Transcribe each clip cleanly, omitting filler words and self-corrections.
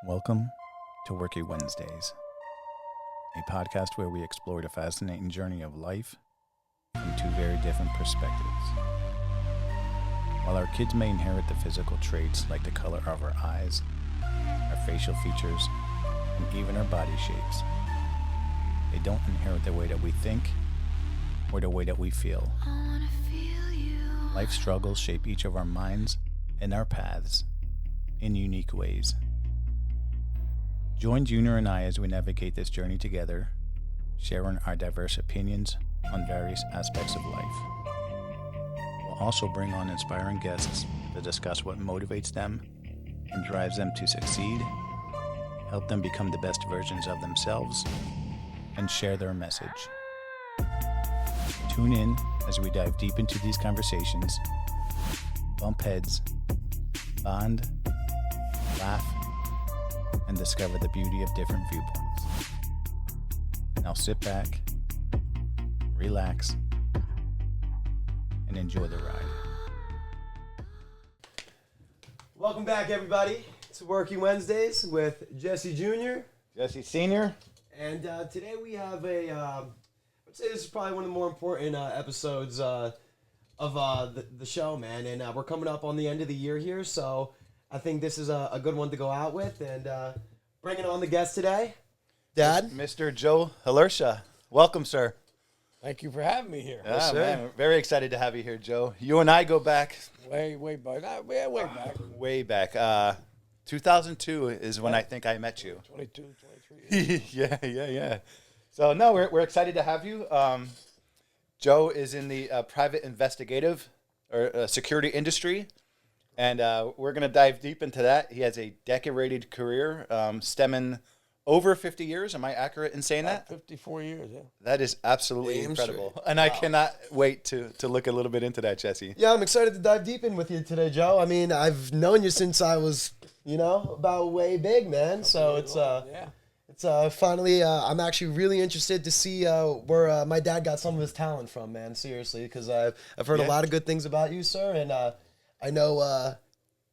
Welcome to Worky Wednesdays, a podcast where we explore the fascinating journey of life from two very different perspectives. While our kids may inherit the physical traits like the color of our eyes, our facial features, and even our body shapes, they don't inherit the way that we think or the way that we feel. Life struggles shape each of our minds and our paths in unique ways. Join Junior and I as we navigate this journey together, sharing our diverse opinions on various aspects of life. We'll also bring on inspiring guests to discuss what motivates them and drives them to succeed, help them become the best versions of themselves, and share their message. Tune in as we dive deep into these conversations, bump heads, bond, laugh, and discover the beauty of different viewpoints. Now sit back, relax, and enjoy the ride. Welcome back, everybody, to Working Wednesdays with Jesse Jr. Jesse Sr. And today we have I'd say this is probably one of the more important episodes of the show, man. And we're coming up on the end of the year here, so I think this is a good one to go out with. And bringing on the guest today, Dad. Mr. Joe Alercia. Welcome, sir. Thank you for having me here. Yeah, man, we're very excited to have you here, Joe. You and I go back. Way back. Way back. Way back. 2002 is when I think I met you. 22, 23 years. Yeah. So, no, we're excited to have you. Joe is in the private investigative or security industry, and we're going to dive deep into that. He has a decorated career stemming over 50 years. Am I accurate in saying that? 54 years, yeah. That is absolutely incredible. Straight. And I cannot wait to look a little bit into that, Jesse. Yeah, I'm excited to dive deep in with you today, Joe. I mean, I've known you since I was, about way big, man. So it's finally, I'm actually really interested to see where my dad got some of his talent from, man. Seriously, because I've heard a lot of good things about you, sir, and I know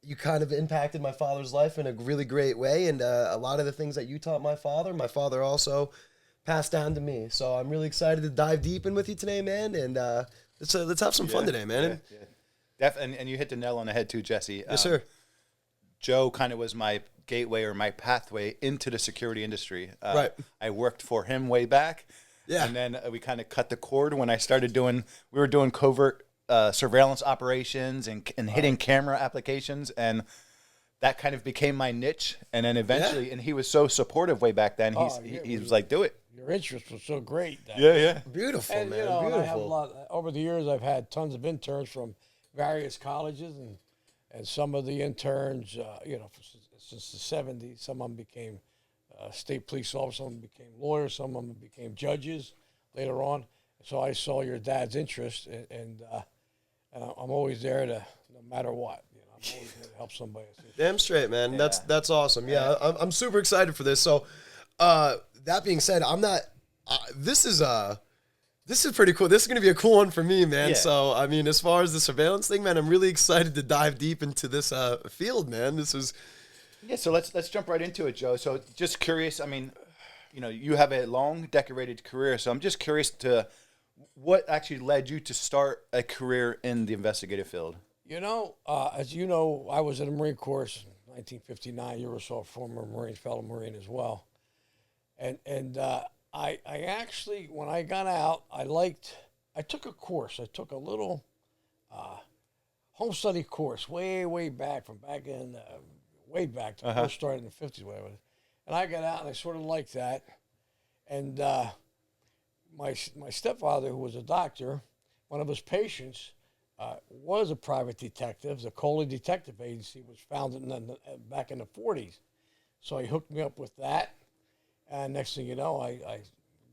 you kind of impacted my father's life in a really great way, and a lot of the things that you taught my father also passed down to me. So I'm really excited to dive deep in with you today, man, and let's have some fun today, man. Yeah. And you hit the nail on the head too, Jesse. Yes, sir. Joe kind of was my gateway or my pathway into the security industry. Right. I worked for him way back. Yeah. And then we kind of cut the cord when I started we were doing covert surveillance operations and hidden camera applications. And that kind of became my niche. And then eventually, and he was so supportive way back then. He was like, do it. Your interest was so great. Yeah. Beautiful, And, man. and Beautiful. I have a lot, over the years, I've had tons of interns from various colleges, and some of the interns, since the 70s, some of them became state police officers, some of them became lawyers, some of them became judges later on. So I saw your dad's interest, and I'm always there to, no matter what, I'm always there to help somebody. Damn straight, man. Yeah. That's awesome. Yeah, I'm super excited for this. So, that being said, I'm not. This is pretty cool. This is gonna be a cool one for me, man. Yeah. So, I mean, as far as the surveillance thing, man, I'm really excited to dive deep into this field, man. This is. Yeah, so let's jump right into it, Joe. So just curious, I mean, you have a long, decorated career, so I'm just curious to what actually led you to start a career in the investigative field? As you know, I was in the Marine Corps in 1959. You were a former Marine, fellow Marine as well. And I actually, when I got out, I took a course. I took a little home study course way back, way back to first started in the 50s, whatever. And I got out and I sort of liked that. And my stepfather, who was a doctor, one of his patients was a private detective. The Coley Detective Agency was founded back in the 40s. So he hooked me up with that. And next thing you know, I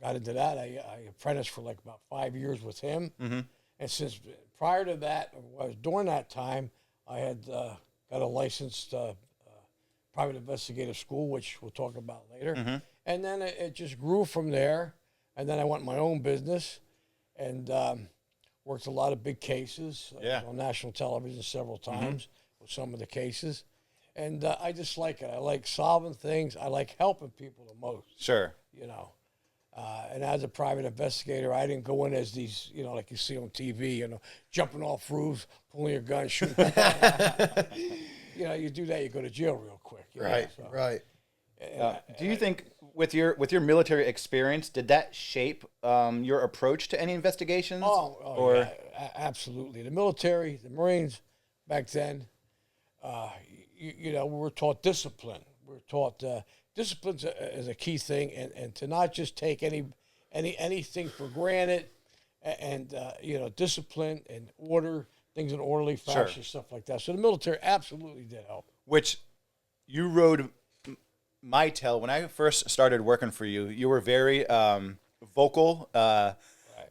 got into that. I apprenticed for like about 5 years with him. Mm-hmm. And since prior to that, during that time, I had got a licensed private investigative school, which we'll talk about later. Mm-hmm. And then it just grew from there. And then I went my own business and worked a lot of big cases on national television several times with some of the cases. And I just like it. I like solving things. I like helping people the most. Sure. You know. And as a private investigator, I didn't go in as these, you know, like you see on TV, you know, jumping off roofs, pulling your gun, shooting. You know, you do that, you go to jail real quick. Right, so. right. Do you think with your military experience, did that shape your approach to any investigations? Yeah, absolutely. The military, the Marines, back then, you know, we were taught discipline. We were taught discipline is a key thing, and to not just take anything for granted, and you know, discipline and order, things in orderly fashion, stuff like that. So the military absolutely did help. Which you rode my tail when I first started working for you. You were very vocal.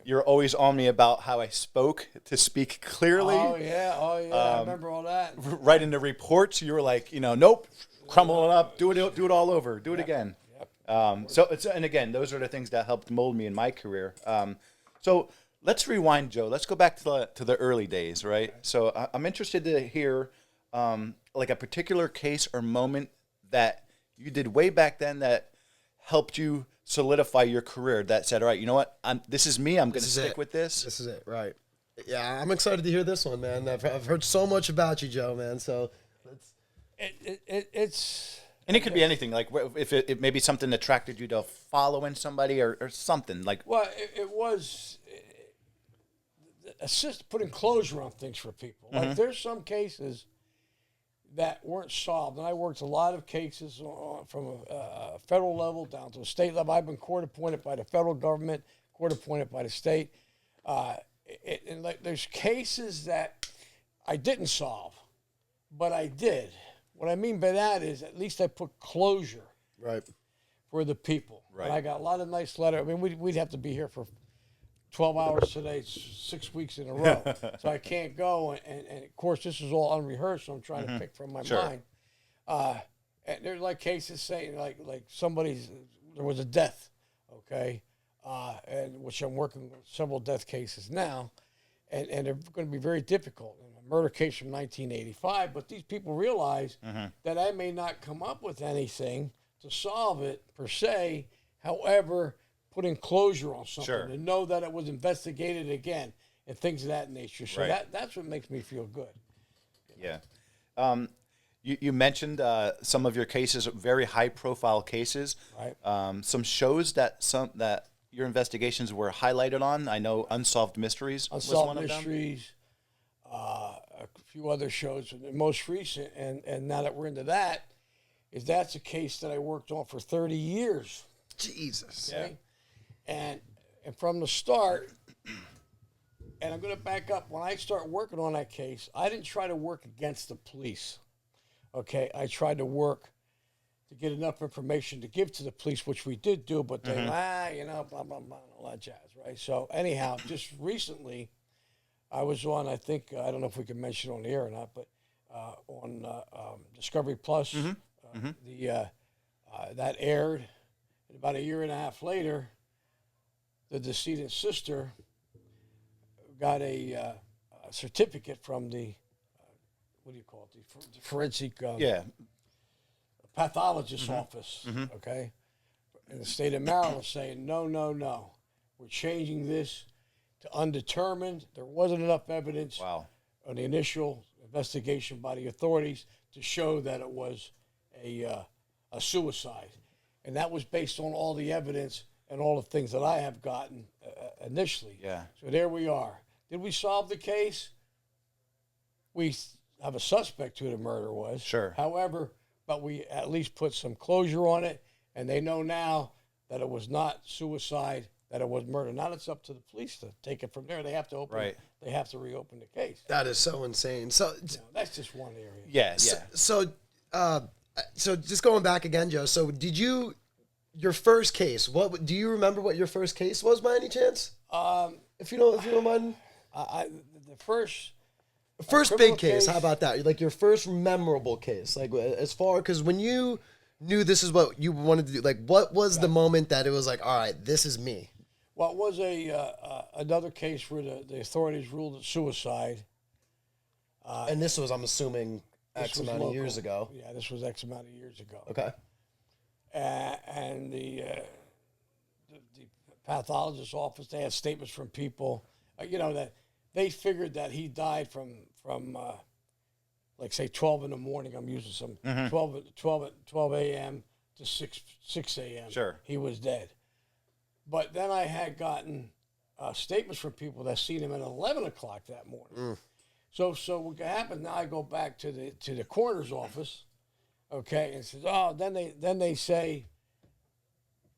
You're always on me about how I spoke, to speak clearly. Oh yeah, I remember all that. Right in the reports, you were like, you know, nope, crumble it up, do it all over, do it again. Yep. So it's, and again, those are the things that helped mold me in my career. So let's rewind, Joe. Let's go back to the early days, right? So I'm interested to hear like a particular case or moment that you did way back then that helped you solidify your career, that said, all right, you know what, this is me, I'm going to stick with this. This is it, right. Yeah, I'm excited to hear this one, man. I've heard so much about you, Joe, man, so let's... It's... And it could be anything, like if it may be something that attracted you to following somebody or something. Like, well, it was putting closure on things for people. Like there's some cases that weren't solved, and I worked a lot of cases from a federal level down to a state level. I've been court appointed by the federal government, court appointed by the state. And like there's cases that I didn't solve, but I did. What I mean by that is at least I put closure for the people. Right. And I got a lot of nice letters. I mean, we'd have to be here for 12 hours today, 6 weeks in a row. So I can't go. And of course, this is all unrehearsed, so I'm trying to pick from my mind. And there's like cases saying like there was a death, okay? And which I'm working with several death cases now. And they're going to be very difficult. A murder case from 1985, but these people realize that I may not come up with anything to solve it per se. However, putting closure on something and know that it was investigated again and things of that nature. So that's what makes me feel good. Yeah. You mentioned some of your cases, very high-profile cases. Right. Some shows that your investigations were highlighted on. I know Unsolved Mysteries was one of them. Unsolved Mysteries, a few other shows. The most recent, and now that we're into that, that's a case that I worked on for 30 years. Jesus. Okay? And from the start, and I'm going to back up, when I start working on that case, I didn't try to work against the police. Okay? I tried to work to get enough information to give to the police, which we did do, but they, you know, blah, blah, blah, all that jazz, right? So anyhow, just recently, I was on, I think, I don't know if we can mention it on the air or not, but on Discovery Plus, that aired. And about a year and a half later, the decedent's sister got a certificate from the, what do you call it, the forensic pathologist's office, okay, in the state of Maryland, saying, no, we're changing this to undetermined. There wasn't enough evidence on the initial investigation by the authorities to show that it was a suicide. And that was based on all the evidence and all the things that I have gotten initially. Yeah. So there we are. Did we solve the case? We have a suspect who the murder was. Sure. However, but we at least put some closure on it, and they know now that it was not suicide, that it was murder. Now it's up to the police to take it from there. They have to open. They have to reopen the case. That is so insane. So that's just one area. Yeah. So just going back again, Joe. So did you, your first case? What do you remember? What your first case was, by any chance? If you don't mind. The first big case. How about that? Like your first memorable case. Like as far, because when you knew this is what you wanted to do, like what was the moment that it was like, all right, this is me? Well, it was another case where the authorities ruled it suicide. And this was, I'm assuming, X amount of years ago. Yeah, this was X amount of years ago. Okay. And the pathologist's office, they had statements from people, that they figured that he died from like say 12 in the morning. I'm using some 12 a.m. to 6 a.m. Sure. He was dead. But then I had gotten statements from people that seen him at 11 o'clock that morning. So what happened? Now I go back to the coroner's office, okay, and says, then they say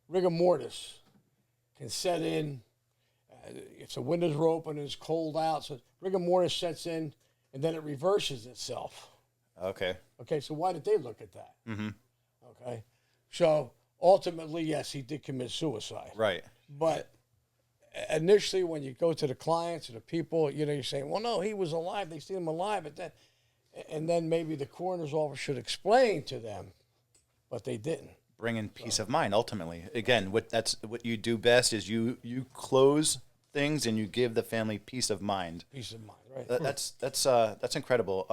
rigor mortis can set in if the windows are open and it's cold out. So rigor mortis sets in, and then it reverses itself. Okay. Okay. So why did they look at that? Okay. So ultimately, yes, he did commit suicide. Right. But initially, when you go to the clients or the people, you're saying, well, no, he was alive. They seen him alive. And then maybe the coroner's office should explain to them, but they didn't. Bringing peace of mind, ultimately. Again, what you do best is you close things and you give the family peace of mind. Peace of mind, right? That's incredible.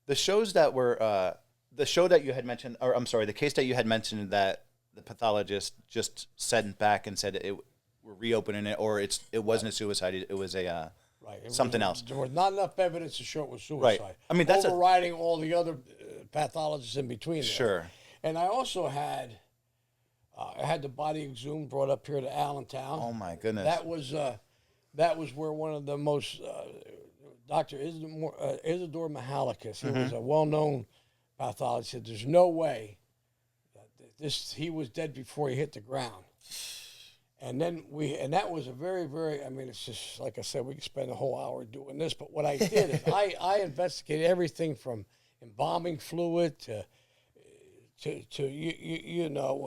The shows that were the show that you had mentioned, or I'm sorry, the case that you had mentioned that the pathologist just sent back and said we're reopening it, or it wasn't a suicide, it was a something else. There was not enough evidence to show it was suicide. Right. I mean, that's overriding all the other pathologists in between there. Sure. And I also had the body exhumed brought up here to Allentown. Oh my goodness. That was where one of the most Dr. Isidore Mihalikis, he was a well-known pathologist, said there's no way that he was dead before he hit the ground. And then that was a very, very, it's just, like I said, we could spend a whole hour doing this, but what I did is I investigated everything from embalming fluid to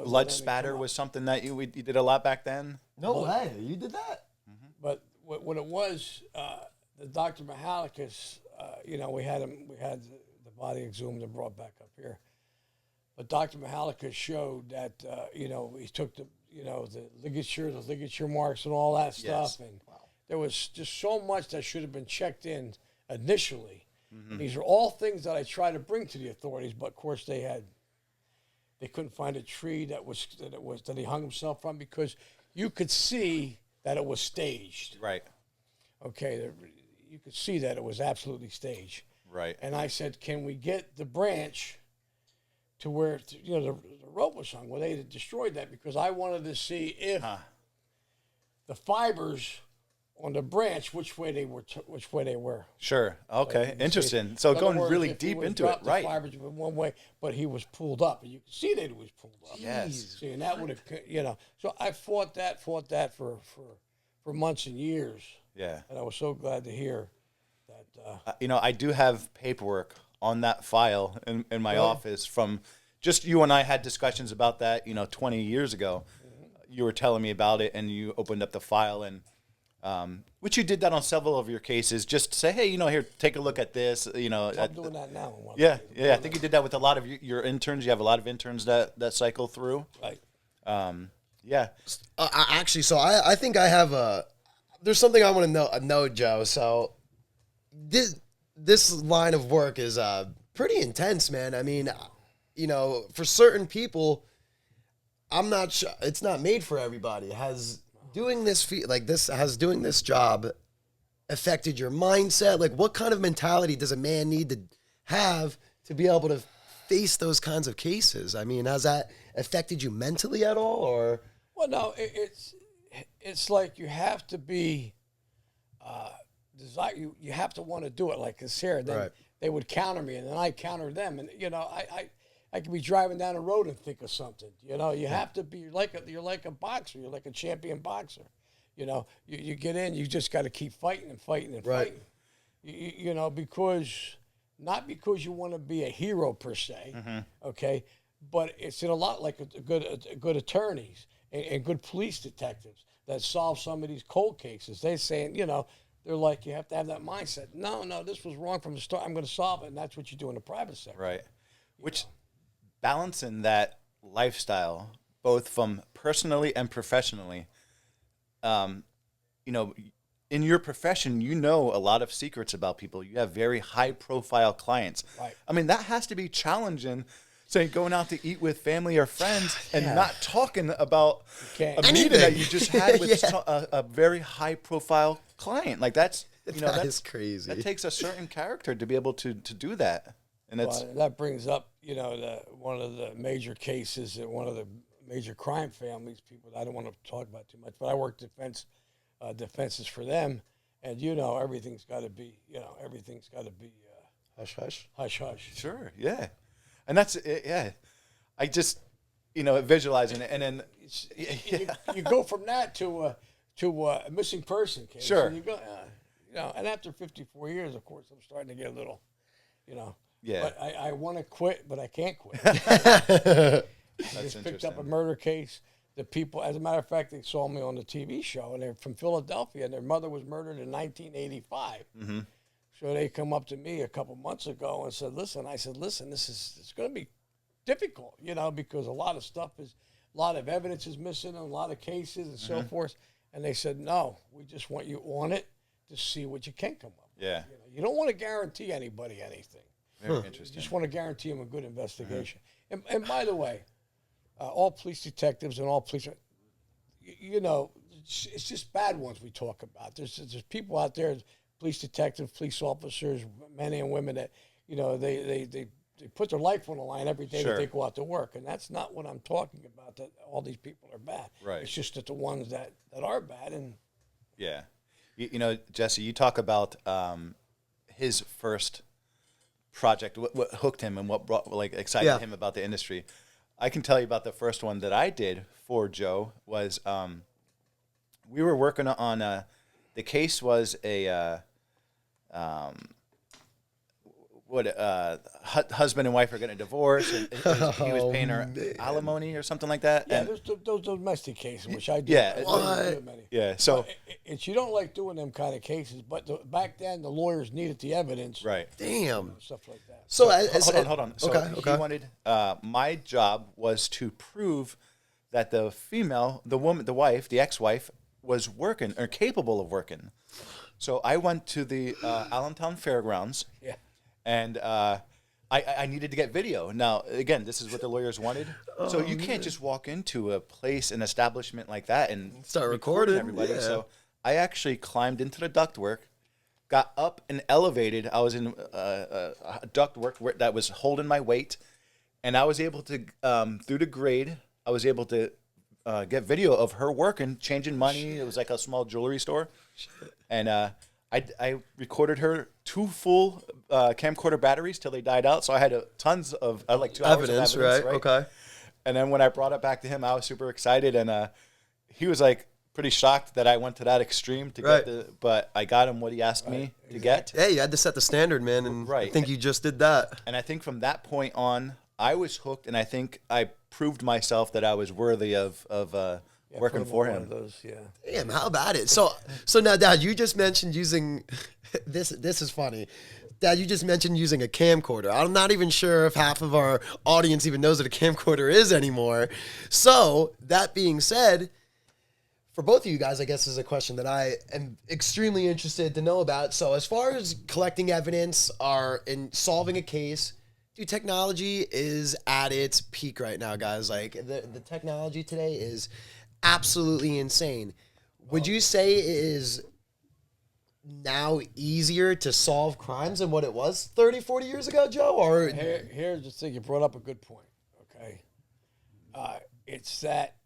blood spatter was something that you did a lot back then. No way, you did that. But what it was, the Dr. Mihalikis, we had the body exhumed and brought back up here. But Dr. Mihalikis showed that he took the ligature marks and all that stuff, and there was just so much that should have been checked in initially. These are all things that I try to bring to the authorities, but of course they couldn't find a tree that he hung himself from, because you could see that it was staged. Right. Okay, you could see that it was absolutely staged. Right. And I said, can we get the branch to where the rope was hung? Well, they had destroyed that because I wanted to see if the fibers on the branch, which way they were. Sure. Okay. Interesting. So going really deep into it, right? The fibers were one way, but he was pulled up, and you could see that he was pulled up. Yes. See, and that would have, So I fought that for months and years. Yeah. And I was so glad to hear that. I do have paperwork on that file in my office from just you and I had discussions about that, 20 years ago. You were telling me about it, and you opened up the file, and which you did that on several of your cases, just to say, hey, here, take a look at this. I'm doing that now. Yeah. I think you did that with a lot of your interns. You have a lot of interns that cycle through. Right. Yeah. Actually, so I think I have there's something I want to know, Joe. So this line of work is pretty intense, man. I mean, for certain people, I'm not sure, it's not made for everybody. Has doing this job affected your mindset? Like, what kind of mentality does a man need to have to be able to face those kinds of cases? I mean, has that affected you mentally at all, or? Well, no, it's like you have to be you have to want to do it. Like this here, then they would counter me, and then I counter them, and I could be driving down the road and think of something. You have to be you're like a boxer. You're like a champion boxer. You get in, you just got to keep fighting and fighting and fighting. Because not because you want to be a hero per se, okay, but it's in a lot like a good attorneys and good police detectives that solve some of these cold cases. They're saying, they're like, you have to have that mindset. No, this was wrong from the start. I'm going to solve it, and that's what you do in the private sector. Right. Which balancing that lifestyle, both from personally and professionally, in your profession, you know a lot of secrets about people. You have very high-profile clients. Right. I mean, that has to be challenging, say, going out to eat with family or friends and not talking about a meeting that you just had with a very high-profile client. Like, that's, that's crazy. That takes a certain character to be able to do that. And that brings up, one of the major cases at one of the major crime families, people that I don't want to talk about too much, but I worked defenses for them, and everything's got to be Hush, hush. hush hush. Sure, yeah, and that's yeah. I just visualizing it, and then you go from that to a missing person case. Sure. And you go, and after 54 years, of course, I'm starting to get a little, Yeah. But I want to quit, but I can't quit. I just picked up a murder case. The people, as a matter of fact, they saw me on the TV show, and they're from Philadelphia, and their mother was murdered in 1985. Mm-hmm. So they come up to me a couple months ago and said, listen, it's going to be difficult, because a lot of evidence is missing in a lot of cases and so forth. And they said, no, we just want you on it to see what you can come up with. Yeah. You don't want to guarantee anybody anything. Very interesting. You just want to guarantee them a good investigation. And by the way, all police detectives and all police, it's just bad ones we talk about. There's people out there, police detectives, police officers, men and women that, they put their life on the line every day that they go out to work. And that's not what I'm talking about, that all these people are bad. Right. It's just that the ones that are bad. And yeah. Jesse, you talk about his first project, what hooked him and what excited him about the industry. I can tell you about the first one that I did for Joe was we were working on the case was a husband and wife are getting a divorce, and he was paying her alimony or something like that. Yeah, and there's those domestic cases, which I do. Yeah, so you don't like doing them kind of cases, but back then the lawyers needed the evidence, right? Damn, stuff like that. So hold on. So he wanted my job was to prove that the female, the woman, the wife, the ex-wife was working or capable of working. So I went to the Allentown Fairgrounds. Yeah. And I needed to get video. Now, again, this is what the lawyers wanted. So you can't just walk into a place, an establishment like that and start recording everybody. Yeah. So I actually climbed into the ductwork, got up and elevated. I was in ductwork that was holding my weight. And I was able to, through the grade, I was able to get video of her working, changing money. It was like a small jewelry store. And I recorded her 2 full camcorder batteries till they died out. So I had tons of 2 hours of evidence, right? Okay. And then when I brought it back to him, I was super excited, and he was like pretty shocked that I went to that extreme to get but I got him what he asked me to get. Hey, you had to set the standard, man, and I think you just did that. And I think from that point on, I was hooked, and I think I proved myself that I was worthy of working for him. Damn, how about it? So now, Dad, you just mentioned using this. This is funny. Dad, you just mentioned using a camcorder. I'm not even sure if half of our audience even knows what a camcorder is anymore. So that being said, for both of you guys, I guess is a question that I am extremely interested to know about. So as far as collecting evidence or in solving a case, dude, technology is at its peak right now, guys. Like the technology today is absolutely insane. Would you say it is now easier to solve crimes than what it was 30, 40 years ago, Joe? Or here's the thing. You brought up a good point, okay? It's that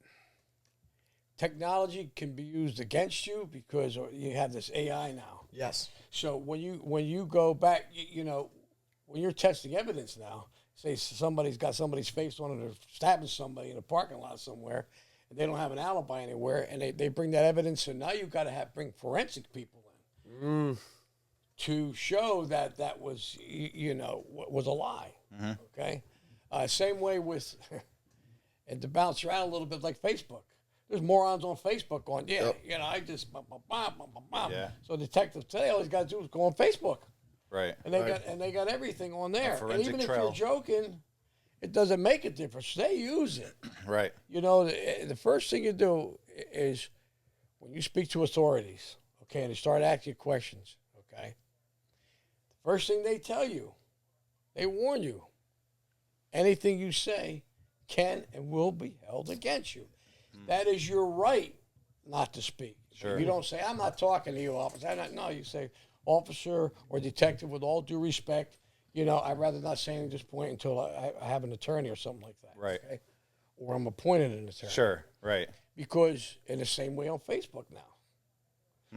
technology can be used against you because you have this AI now. Yes. So when you go back, when you're testing evidence now, say somebody's got somebody's face on it or stabbing somebody in a parking lot somewhere, and they don't have an alibi anywhere, and they bring that evidence, and now you've got to bring forensic people in to show that was, was a lie, okay? Same way with, and to bounce around a little bit like Facebook. There's morons on Facebook going, I just, Yeah. So detectives today, all he's got to do is go on Facebook. Right. And they got everything on there. And even trail. if you're joking, it doesn't make a difference. They use it. Right. The first thing you do is when you speak to authorities, Okay, and they start asking you questions. Okay. The first thing they tell you, they warn you. Anything you say can and will be held against you. That is your right not to speak. Sure. You don't say, I'm not talking to you, officer. No, you say, officer or detective, with all due respect, I'd rather not say anything at this point until I have an attorney or something like that. Right. Okay? Or I'm appointed an attorney. Sure. Right. Because in the same way on Facebook now,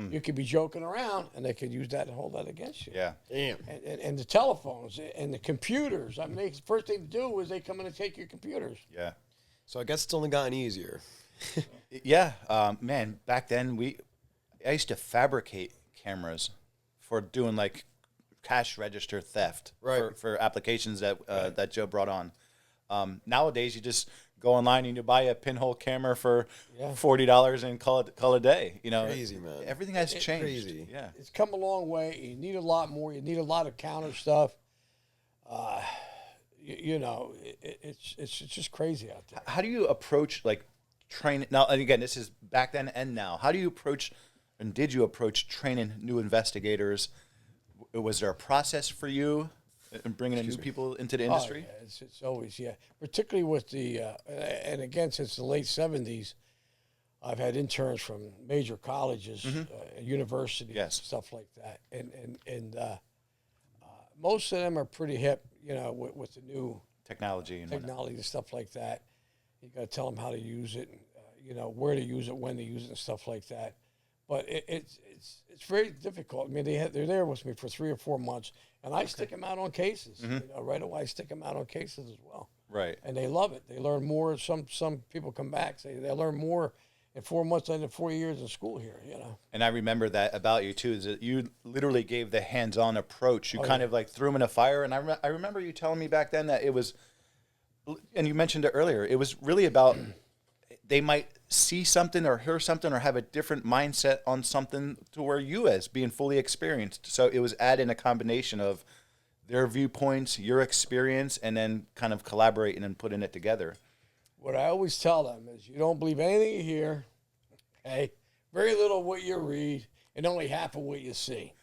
you could be joking around, and they could use that and hold that against you. Yeah. Damn. And the telephones and the computers. I mean, the first thing to do is they come in and take your computers. Yeah. So I guess it's only gotten easier. Yeah. Man, back then I used to fabricate cameras for doing like cash register theft for applications that Joe brought on. Nowadays, you just go online and you buy a pinhole camera for $40 and call it a day. Crazy, man. Everything has changed. Crazy. Yeah. It's come a long way. You need a lot more. You need a lot of counter stuff. It's just crazy out there. How do you approach like training now? And again, this is back then and now. How do you approach, and did you approach training new investigators? Was there a process for you in bringing in new people into the industry? Oh, yeah. It's always, particularly with the, and again, since the late 70s, I've had interns from major colleges, universities, stuff like that. And most of them are pretty hip, with the new Technology and stuff like that. You got to tell them how to use it, where to use it, when to use it, and stuff like that. But it's very difficult. I mean, they're there with me for 3 or 4 months, and I stick them out on cases. Right away, I stick them out on cases as well. Right. And they love it. They learn more. Some people come back, say they learn more in 4 months than in 4 years in school here. And I remember that about you too, is that you literally gave the hands-on approach. You kind of like threw them in a fire, and I remember you telling me back then that it was, and you mentioned it earlier, it was really about they might see something or hear something or have a different mindset on something to where you as being fully experienced. So it was adding a combination of their viewpoints, your experience, and then kind of collaborating and putting it together. What I always tell them is you don't believe anything you hear, okay? Very little of what you read and only half of what you see.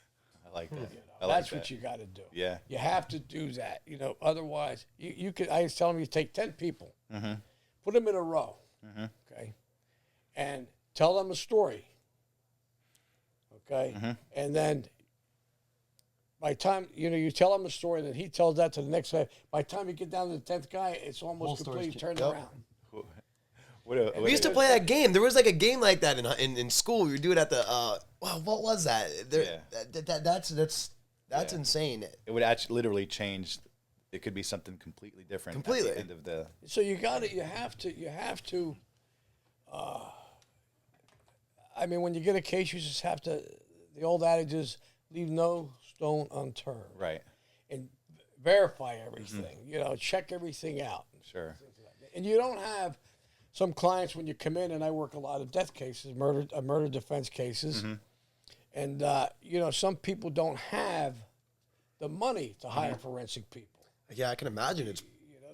I like that. That's what you got to do. Yeah. You have to do that. Otherwise, you could. I was telling you, take 10 people, put them in a row, okay, and tell them a story, okay, and then by the time you tell him a story, then he tells that to the next guy. By the time you get down to the 10th guy, it's almost completely turned around. We used to play that game. There was like a game like that in school. We would do it at the what was that? That's insane. It would actually literally change. It could be something completely different. Completely. At the end of the. So you have to. I mean, when you get a case, you just have to. The old adage is, leave no stone unturned. Right. And verify everything. Check everything out. Sure. And you don't have some clients when you come in, and I work a lot of death cases, murder defense cases, and some people don't have the money to hire forensic people. Yeah, I can imagine it's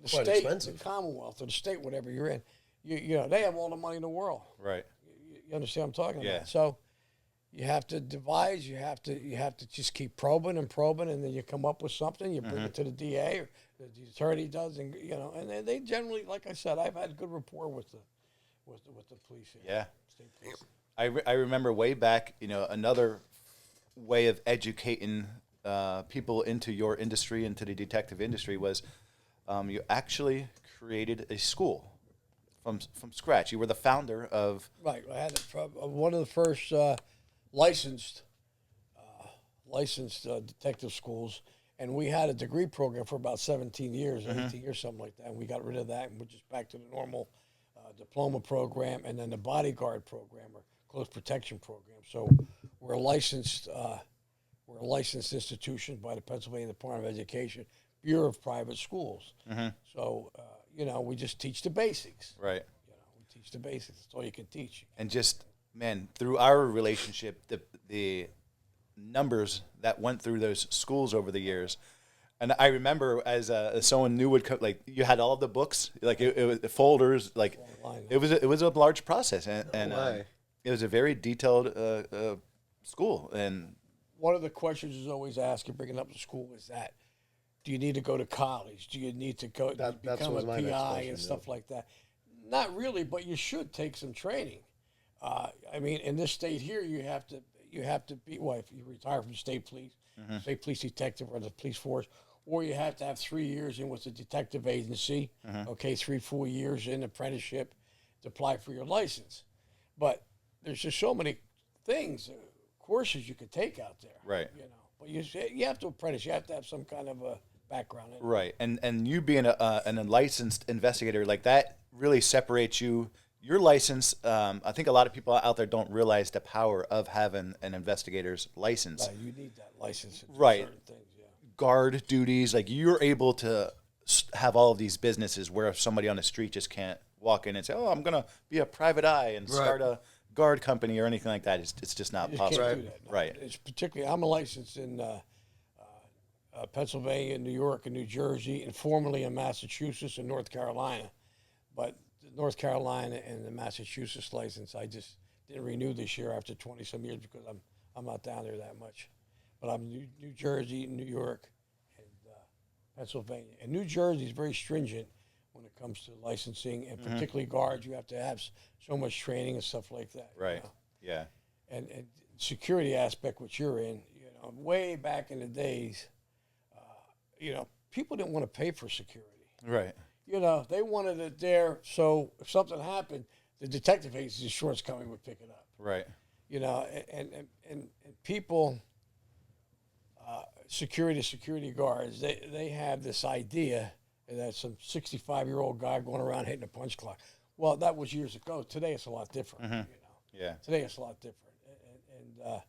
The quite state, expensive. the Commonwealth, or the state, whatever you're in, they have all the money in the world. Right. You understand what I'm talking Yeah. about? So you have to devise. You have to just keep probing, and then you come up with something. You bring it to the DA or the attorney does, and and they generally, like I said, I've had good rapport with the police here. Yeah. State police. I remember way back, another way of educating people into your industry, into the detective industry, was you actually created a school from scratch. You were the founder of. Right. I had one of the first licensed detective schools, and we had a degree program for about 17 years, 18 years, something like that. And we got rid of that, and we're just back to the normal diploma program, and then the bodyguard program or close protection program. So we're a licensed institution by the Pennsylvania Department of Education, Bureau of Private Schools. So we just teach the basics. Right. We teach the basics. That's all you can teach. And just, man, through our relationship, the numbers that went through those schools over the years. And I remember as someone new would come, like you had all of the books, like it was the folders, like it was a large process, and it was a very detailed school. And one of the questions is always asked, and bringing up to school, is that do you need to go to college? Do you need to go That's become was a my next PI question, and yeah. stuff like that? Not really, but you should take some training. I mean, in this state here, you have to be, well, if you retire from state police, state police detective or the police force, or you have to have 3 years in with the detective agency, okay, 3 full years in apprenticeship to apply for your license. But there's just so many things, courses you could take out there. Right. You know, but you have to apprentice. You have to have some kind of a background in it. right, and you being a licensed investigator, like that really separates you. Your license, I think a lot of people out there don't realize the power of having an investigator's license. You need that license to do Right. certain things, yeah. Guard duties, like you're able to have all of these businesses where somebody on the street just can't walk in and say, "Oh, I'm gonna be a private eye and start a guard company" or anything like that. It's just not You possible. can't do that. No. Right. It's particularly, I'm licensed in Pennsylvania, New York, and New Jersey, and formerly in Massachusetts and North Carolina. But the North Carolina and the Massachusetts license, I just didn't renew this year after 20-some years because I'm not down there that much. But I'm New Jersey, New York, and Pennsylvania. And New Jersey is very stringent when it comes to licensing, and particularly guards. You have to have so much training and stuff like that. you Right. know. Yeah. And security aspect, which you're in, you know, way back in the days, you know, people didn't want to pay for security. Right. You know, they wanted it there, so if something happened, the detective agency insurance company would pick it up. Right. You know, and people, security guards, they have this idea that some 65-year-old guy going around hitting a punch clock. Well, that was years ago. Today it's a lot different. You know, Yeah. today it's a lot different. And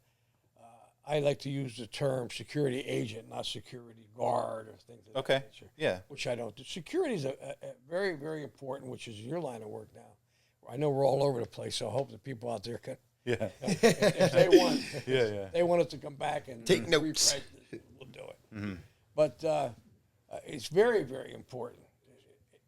I like to use the term security agent, not security guard or things of Okay. that nature. Yeah. Which I don't do. Security is a very, very important, which is your line of work now. I know we're all over the place, so I hope the people out there can, Yeah. if they want, Yeah. they want us to come back and Take notes. rephrase it, we'll do it. But it's very, very important.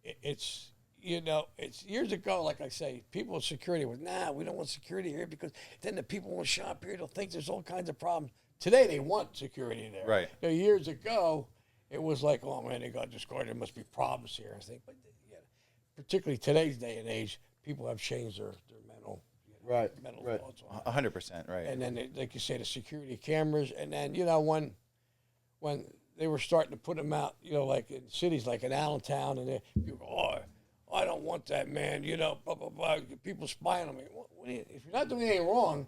It's, you know, it's years ago, like I say, people with security were, nah, we don't want security here because then the people won't shop here. They'll think there's all kinds of problems. Today, they want security there. Right. You know, years ago, it was like, oh, man, they got discarded. There must be problems here. I think, but yeah, particularly today's day and age, people have changed their mental, mental thoughts on it. 100%. Right. And then, like you say, the security cameras. And then, you know, when they were starting to put them out, you know, like in cities like in Allentown, and people go, oh, I don't want that, man. You know, blah, blah, blah. People spying on me. If you're not doing anything wrong,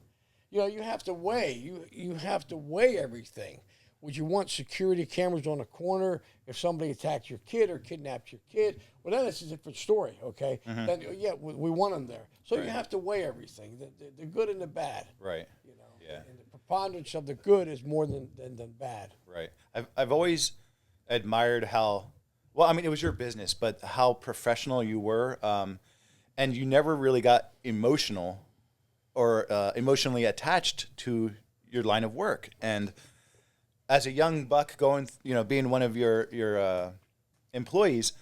you know, you have to weigh. You have to weigh everything. Would you want security cameras on the corner if somebody attacked your kid or kidnapped your kid? Well, then it's a different story, okay? Then, yeah, we want them there. So you have to weigh everything, the good and the bad. Right. You know, Yeah. and the preponderance of the good is more than bad. Right. I've always admired how, well, I mean, it was your business, but how professional you were, and you never really got emotional or emotionally attached to your line of work. And as a young buck going, you know, being one of your employees,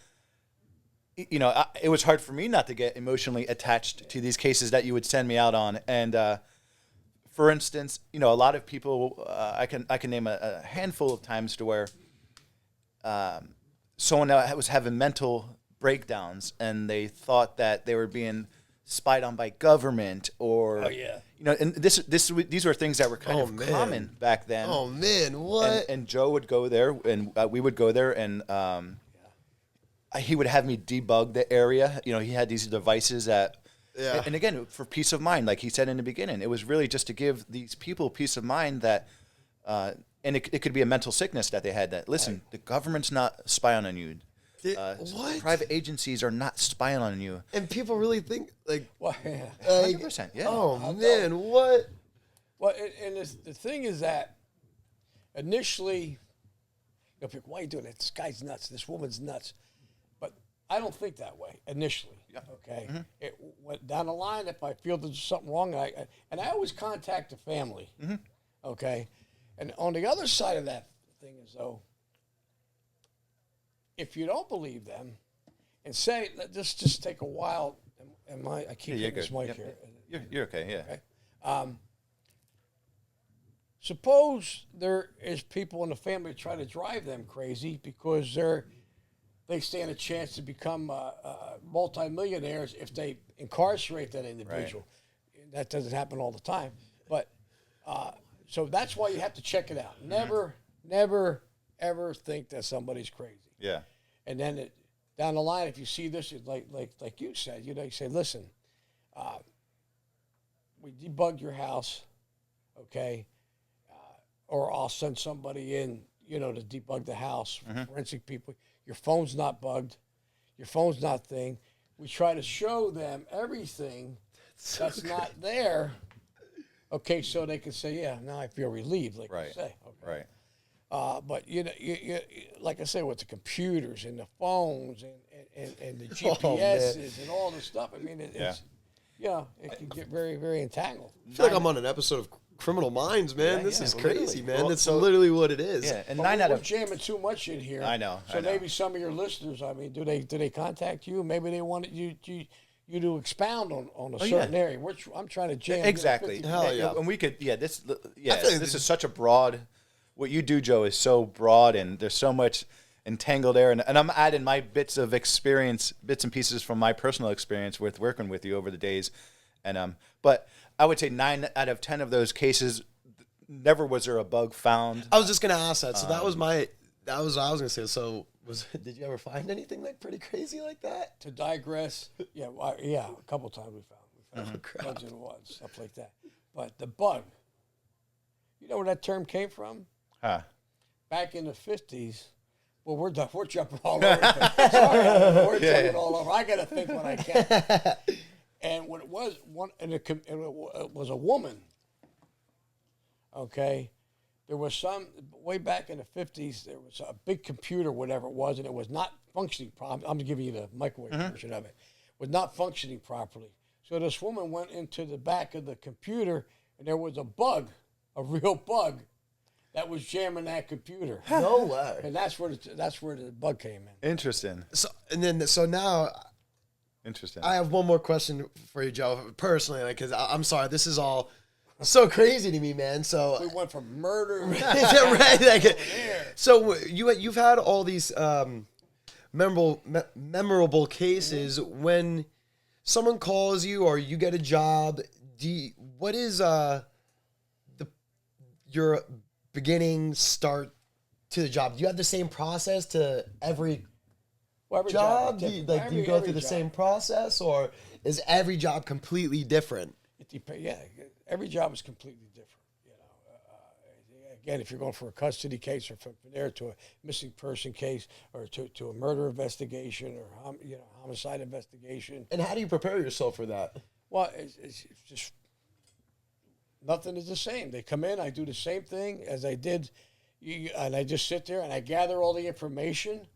you know, it was hard for me not to get emotionally attached to these cases that you would send me out on. And for instance, you know, a lot of people, I can name a handful of times to where someone was having mental breakdowns and they thought that they were being spied on by government or, you know, and these were things that were kind of common back then. Oh man, what? And Joe would go there, and we would go there, and he would have me debug the area. You know, he had these devices that, and again, for peace of mind, like he said in the beginning, it was really just to give these people peace of mind that, and it could be a mental sickness that they had. That listen, the government's not spying on you. What? Private agencies are not spying on you. And people really think like, Well, yeah. 100%. Yeah. oh man, what? Well, and the thing is that initially, you know, people, why are you doing that? This guy's nuts. This woman's nuts. But I don't think that way initially. Yeah. Okay. It went down the line. If I feel there's something wrong, I always contact the family. Okay. And on the other side of that thing is though, if you don't believe them, and say, let's just take a while. I keep hitting this mic here. You're okay. Yeah. Okay. suppose there is people in the family try to drive them crazy because they stand a chance to become multimillionaires if they incarcerate that individual. Right. That doesn't happen all the time, but so that's why you have to check it out. Never, ever think that somebody's crazy. Yeah. And then down the line, if you see this, like you said, you say, listen, we debugged your house, okay, or I'll send somebody in, to debug the house, forensic people. Your phone's not bugged. Your phone's not thing. We try to show them everything that's not there, okay, so they can say, yeah, now I feel relieved, like you say. Okay. Right. But, you like I said, with the computers and the phones and the GPSs and all the stuff, I mean, it's it can get very, very entangled. I feel like I'm on an episode of Criminal Minds, man. This is crazy, man. That's literally what it is. Yeah, and we're jamming too much in here. I know. So maybe some of your listeners, I mean, do they contact you? Maybe they want you to expound on a certain area. I'm trying to jam. Exactly. Hell yeah. And we could, this is such a broad. What you do, Joe, is so broad, and there's so much entangled there. And I'm adding my bits and pieces from my personal experience with working with you over the days. And but I would say 9 out of 10 of those cases, never was there a bug found. I was just gonna ask that. So that was what I was gonna say. So did you ever find anything like pretty crazy like that? To digress, a couple times we found bugs in the woods, stuff like that. But the bug, you know where that term came from? Huh. Back in the 50s. Well, we're jumping all over. Sorry, we're jumping all over. I got to think when I can. And when it was it was a woman. Okay, there was way back in the 50s. There was a big computer, whatever it was, and it was not functioning properly. I'm giving you the microwave version of it. Was not functioning properly. So this woman went into the back of the computer, and there was a bug, a real bug, that was jamming that computer. No way. And that's where the bug came in. Interesting. So now, Interesting. I have one more question for you, Joe. Personally, because I'm sorry, this is all so crazy to me, man. So we went from murder, right? So you've had all these memorable cases. When someone calls you or you get a job, what is your beginning start to the job? Do you have the same process to every job? Do you go through the same process, or is every job completely different? It depends. Yeah, every job is completely different. Again, if you're going for a custody case, or from there to a missing person case, or to a murder investigation, or homicide investigation. And how do you prepare yourself for that? Well, it's just nothing is the same. They come in, I do the same thing as I did, and I just sit there and I gather all the information,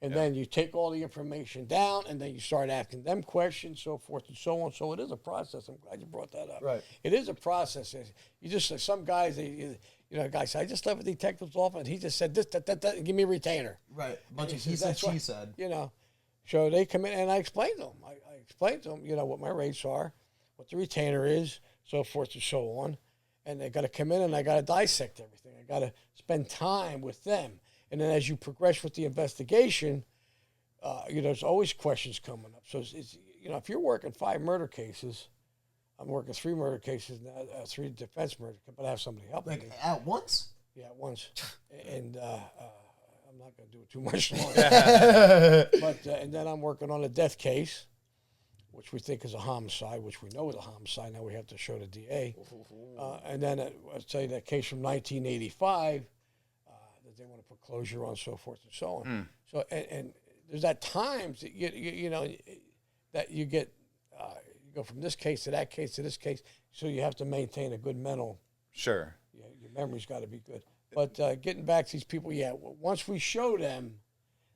and then you take all the information down, and then you start asking them questions, so forth and so on. So it is a process. I'm glad you brought that up. Right. It is a process. You just, some guys, guys say, I just left the detective's office, and he just said this, that, give me a retainer. Right. A bunch of he said, she said. So they come in, and I explain to them. I explain to them, what my rates are, what the retainer is, so forth and so on. And they got to come in, and I got to dissect everything. I got to spend time with them. And then as you progress with the investigation, there's always questions coming up. So, if you're working 5 murder cases, I'm working 3 murder cases now, 3 defense murder, but I have somebody helping me. At once? Yeah, at once. And I'm not going to do it too much longer. But and then I'm working on a death case, which we think is a homicide, which we know is a homicide. Now we have to show the DA. And then I'll tell you that case from 1985 that they want to put closure on, so forth and so on. So and there's that times that that you get you go from this case to that case to this case. So you have to maintain a good mental. Sure. Your memory's got to be good. But getting back to these people, once we show them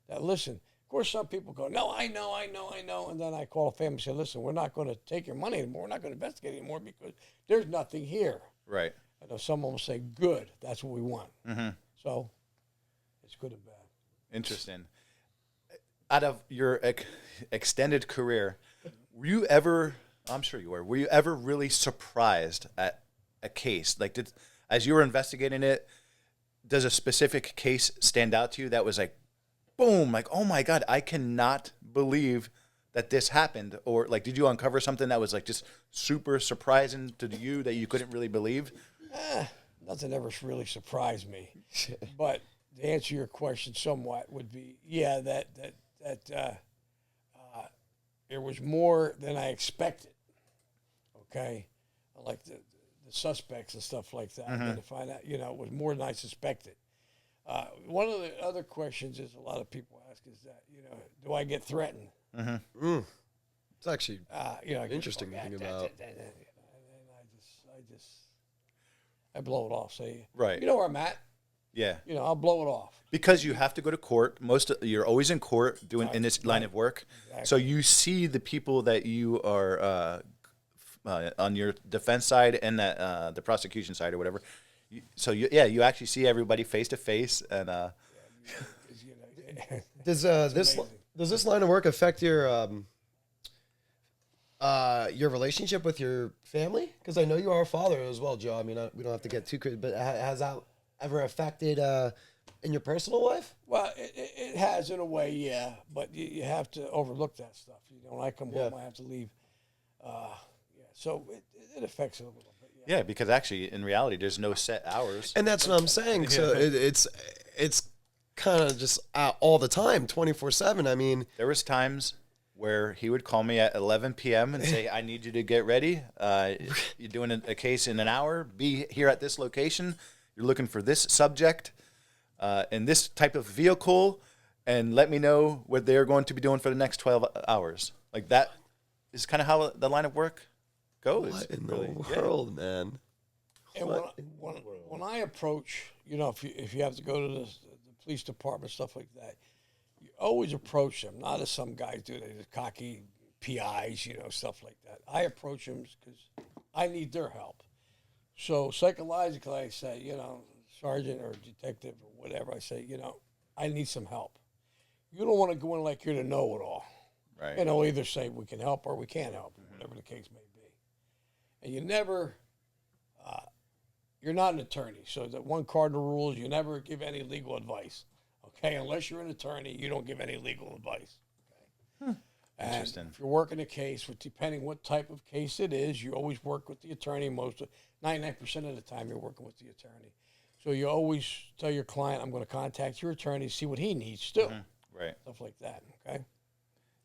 that, listen. Of course, some people go, no, I know. And then I call a family and say, listen, we're not going to take your money anymore. We're not going to investigate anymore because there's nothing here. Right. I know someone will say, good, that's what we want. Mm-hmm. So it's good and bad. Interesting. Out of your extended career, were you ever, I'm sure you were you ever really surprised at a case? Like, as you were investigating it, does a specific case stand out to you that was like, boom, like, oh my God, I cannot believe that this happened? Or like, did you uncover something that was like just super surprising to you that you couldn't really believe? Nothing ever really surprised me. But to answer your question somewhat would be, yeah, that it was more than I expected. Okay, like the suspects and stuff like that. And to find out, it was more than I suspected. One of the other questions is a lot of people ask is that, do I get threatened? It's actually interesting to think about. And I blow it off. Say, right. You know where I'm at. Yeah. I'll blow it off. Because you have to go to court. You're always in court doing in this line of work. Exactly. So you see the people that you are on your defense side and the prosecution side or whatever. You actually see everybody face to face. And does this line of work affect your relationship with your family? Because I know you are a father as well, Joe. I mean, we don't have to get too crazy, but has that ever affected in your personal life? Well, it has in a way, yeah. But you have to overlook that stuff. When I come home, I have to leave. So it affects it a little bit. Yeah, because actually, in reality, there's no set hours. And that's what I'm saying. So it's kind of just all the time, 24/7. I mean, there was times where he would call me at 11 p.m. and say, I need you to get ready. You're doing a case in an hour. Be here at this location. You're looking for this subject in this type of vehicle, and let me know what they're going to be doing for the next 12 hours. Like that is kind of how the line of work goes. What in the world, man? And when I approach, if you have to go to the police department, stuff like that, you always approach them, not as some guys do, they're cocky PIs, stuff like that. I approach them because I need their help. So psychologically, I say, sergeant or detective or whatever, I say, I need some help. You don't want to go in like you're the know-it-all. Right. Either say we can help or we can't help, whatever the case may be. And you never, you're not an attorney. So the one cardinal rule is you never give any legal advice. Okay, unless you're an attorney, you don't give any legal advice. Okay. Interesting. And if you're working a case, depending what type of case it is, you always work with the attorney. 99% of the time, you're working with the attorney. So you always tell your client, "I'm going to contact your attorney, see what he needs too." Right. Stuff like that. Okay.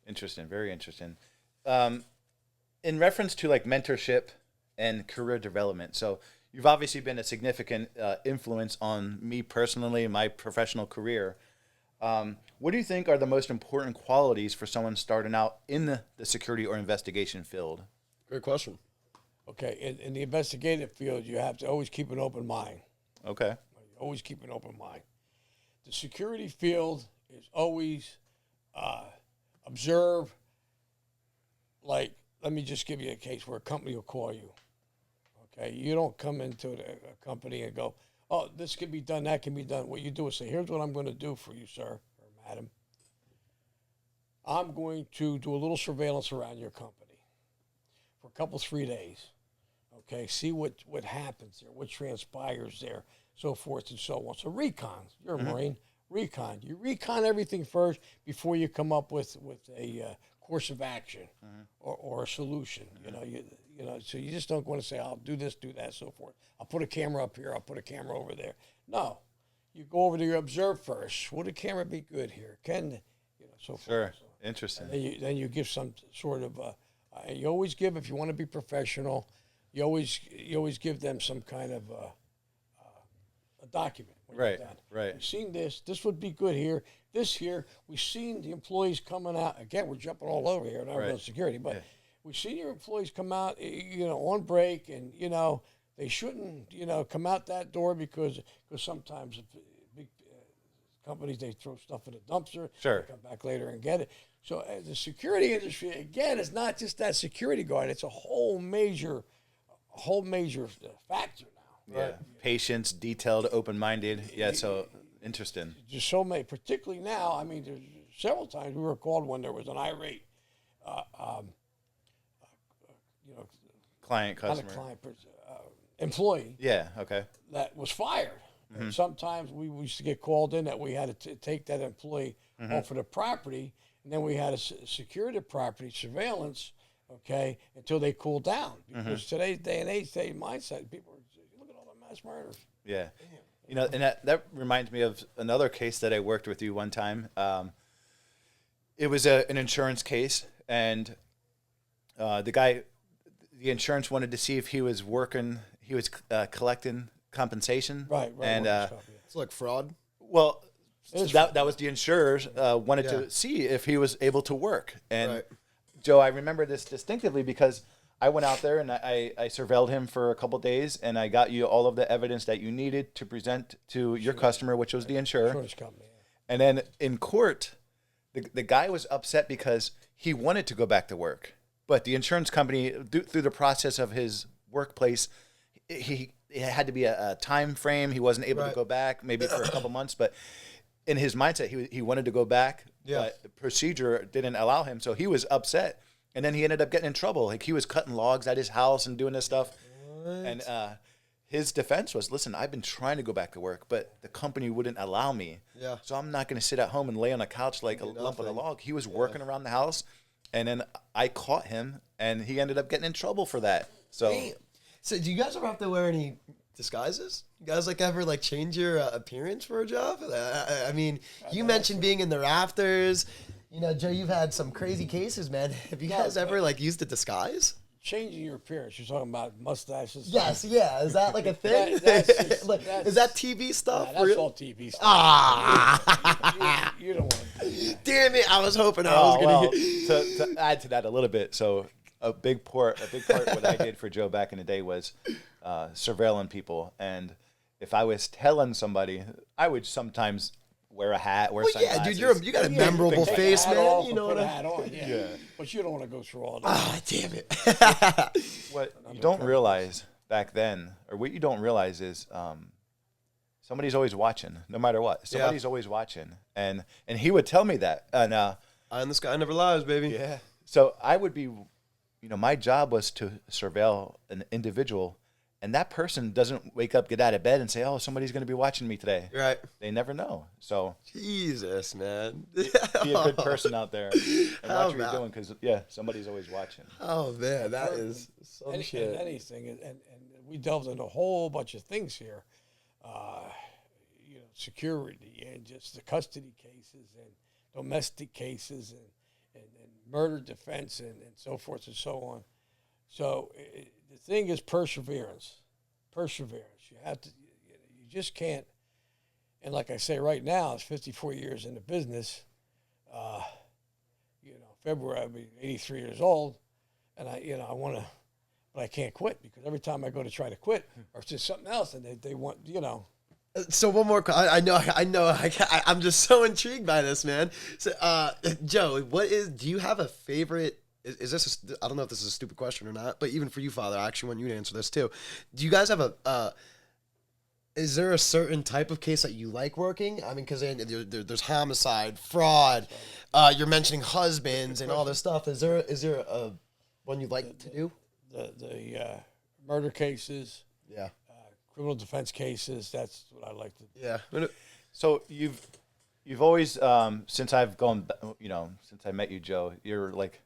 Interesting. Very interesting. In reference to like mentorship and career development, so you've obviously been a significant influence on me personally in my professional career. What do you think are the most important qualities for someone starting out in the security or investigation field? Great question. Okay, in the investigative field, you have to always keep an open mind. Okay. Always keep an open mind. The security field is always observe. Like, let me just give you a case where a company will call you. Okay, you don't come into a company and go, "Oh, this can be done, that can be done." What you do is say, "Here's what I'm going to do for you, sir or madam. I'm going to do a little surveillance around your company for a couple, 3 days. Okay, see what happens there, what transpires there, so forth and so on." So recon, you're a Marine, recon. You recon everything first before you come up with a course of action or a solution. So you just don't want to say, "I'll do this, do that," so forth. "I'll put a camera up here, I'll put a camera over there." No, you go over to your observe first. Would a camera be good here? So forth. Sure. Interesting. Then you give some sort of, you always give, if you want to be professional, you always give them some kind of a document. Right, right. We've seen this. This would be good here. This here. We've seen the employees coming out. Again, we're jumping all over here, not about security, but we've seen your employees come out, on break, and they shouldn't, come out that door because sometimes big companies, they throw stuff in a dumpster. Sure. They come back later and get it. So the security industry, again, is not just that security guard. It's a whole major factor now. Yeah. Patience, detailed, open-minded. Yeah, so interesting. Just so many, particularly now. I mean, there's several times we were called when there was an irate, client, customer. Not a client, employee. Yeah. Okay. That was fired. And sometimes we used to get called in that we had to take that employee off of the property, and then we had to secure the property, surveillance, okay, until they cooled down. Because today's day and age, today's mindset, people are, look at all the mass murders. Yeah. You know, and that reminds me of another case that I worked with you one time. It was an insurance case, and the insurance wanted to see if he was collecting compensation. Right. And It's like fraud. well, so that was the insurers wanted to see if he was able to work. And Joe, I remember this distinctively because I went out there and I surveilled him for a couple of days, and I got you all of the evidence that you needed to present to your customer, which was the insurer. Insurance company. And then in court, the guy was upset because he wanted to go back to work, but the insurance company, through the process of his workplace, it had to be a time frame. He wasn't able to go back, maybe for a couple months, but in his mindset, he wanted to go back, but the procedure didn't allow him, so he was upset. And then he ended up getting in trouble. Like, he was cutting logs at his house and doing this stuff. And his defense was, listen, I've been trying to go back to work, but the company wouldn't allow me. Yeah. So I'm not going to sit at home and lay on a couch like a lump on a log. He was working around the house, and then I caught him, and he ended up getting in trouble for that. So, Damn. So do you guys ever have to wear any disguises? You guys ever change your appearance for a job? I mean, you mentioned being in the rafters. You know, Joe, you've had some crazy cases, man. Have you guys ever used a disguise? Changing your appearance. You're talking about mustaches. Yes, yeah. Is that like a thing? That's is that TV stuff? Nah, that's all TV stuff. You don't want to do that. Damn it! I was hoping I was gonna. To add to that a little bit, so a big part what I did for Joe back in the day was surveilling people, and if I was telling somebody, I would sometimes wear a hat, wear sunglasses. Yeah, dude, you got a memorable face, man. You know what I mean? Yeah. But you don't want to go through all that. Ah, damn it. What you don't realize back then, or what you don't realize is somebody's always watching, no matter what. Somebody's always watching. And he would tell me that. And eye in the sky never lies, baby. Yeah. So I would be, my job was to surveil an individual, and that person doesn't wake up, get out of bed, and say, oh, somebody's going to be watching me today. Right. They never know. So Jesus, man. Be a good person out there and watch what you're doing, because, somebody's always watching. Oh, man, that is some shit. Anything. And we delved into a whole bunch of things here. Security and just the custody cases and domestic cases and murder defense and so forth and so on. So the thing is perseverance. You have to, you just can't. And like I say, right now, it's 54 years in the business. February I'll be 83 years old, and I want to, but I can't quit, because every time I go to try to quit, or it's just something else, and they want, So one more. I know. I'm just so intrigued by this, man. So, Joe, do you have a favorite? Is this? I don't know if this is a stupid question or not, but even for you, Father, I actually want you to answer this too. Do you guys have is there a certain type of case that you like working? I mean, because there's homicide, fraud. You're mentioning husbands and all this stuff. Is there a one you like to do? The murder cases. Yeah. Criminal defense cases. That's what I like to do. Yeah. So you've always since I've gone, since I met you, Joe, you're like,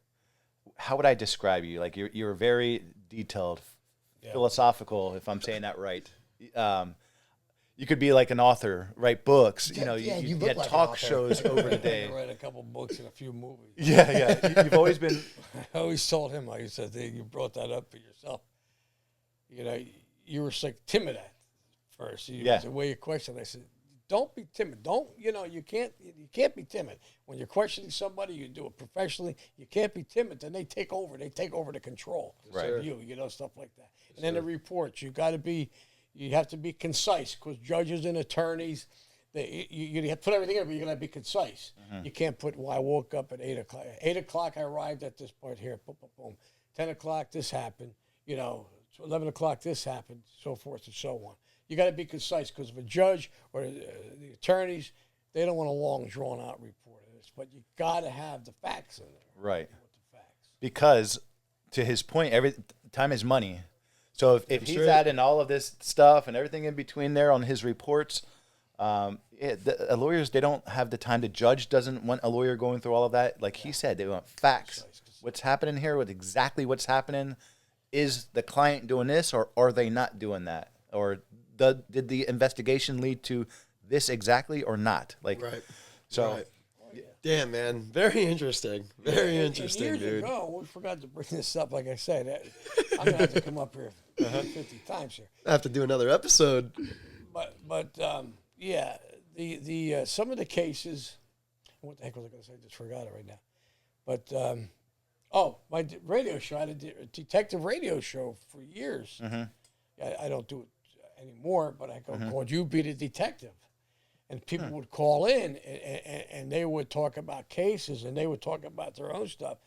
how would I describe you? Like, you're very detailed, philosophical, if I'm saying that right. You could be like an author, write books. You had like talk shows over the day. I read a couple books and a few movies. Yeah. You've always been. I always told him, I said, you brought that up for yourself. You were like timid at first. The way you questioned, I said, don't be timid. You can't be timid. When you're questioning somebody, you do it professionally. You can't be timid. Then they take over. They take over the control. Right. Of you, stuff like that. And then the reports, you have to be concise, because judges and attorneys, you have to put everything in, but you're going to be concise. Mm-hmm. You can't put, I woke up at 8 o'clock. 8 o'clock, I arrived at this point here. Boom, boom, boom. 10 o'clock, this happened. 11 o'clock, this happened, so forth and so on. You got to be concise, because if a judge or the attorneys, they don't want a long, drawn-out report of this. But you got to have the facts in there. Right. With the facts. Because, to his point, every time is money. So if he's adding all of this stuff and everything in between there on his reports, lawyers, they don't have the time. The judge doesn't want a lawyer going through all of that. Like he said, they want facts. What's happening here, with exactly what's happening. Is the client doing this, or are they not doing that? Or did the investigation lead to this exactly or not? Like, right. So, right. Damn, man, very interesting, very interesting, and dude. Ago, we forgot to bring this up. Like I said, I'm gonna have to come up here 50 times here. I have to do another episode. But yeah, the some of the cases. What the heck was I going to say? I just forgot it right now. But my radio show. I had a detective radio show for years. I don't do it anymore, but I called You Be the Detective. And people would call in, and they would talk about cases, and they would talk about their own stuff.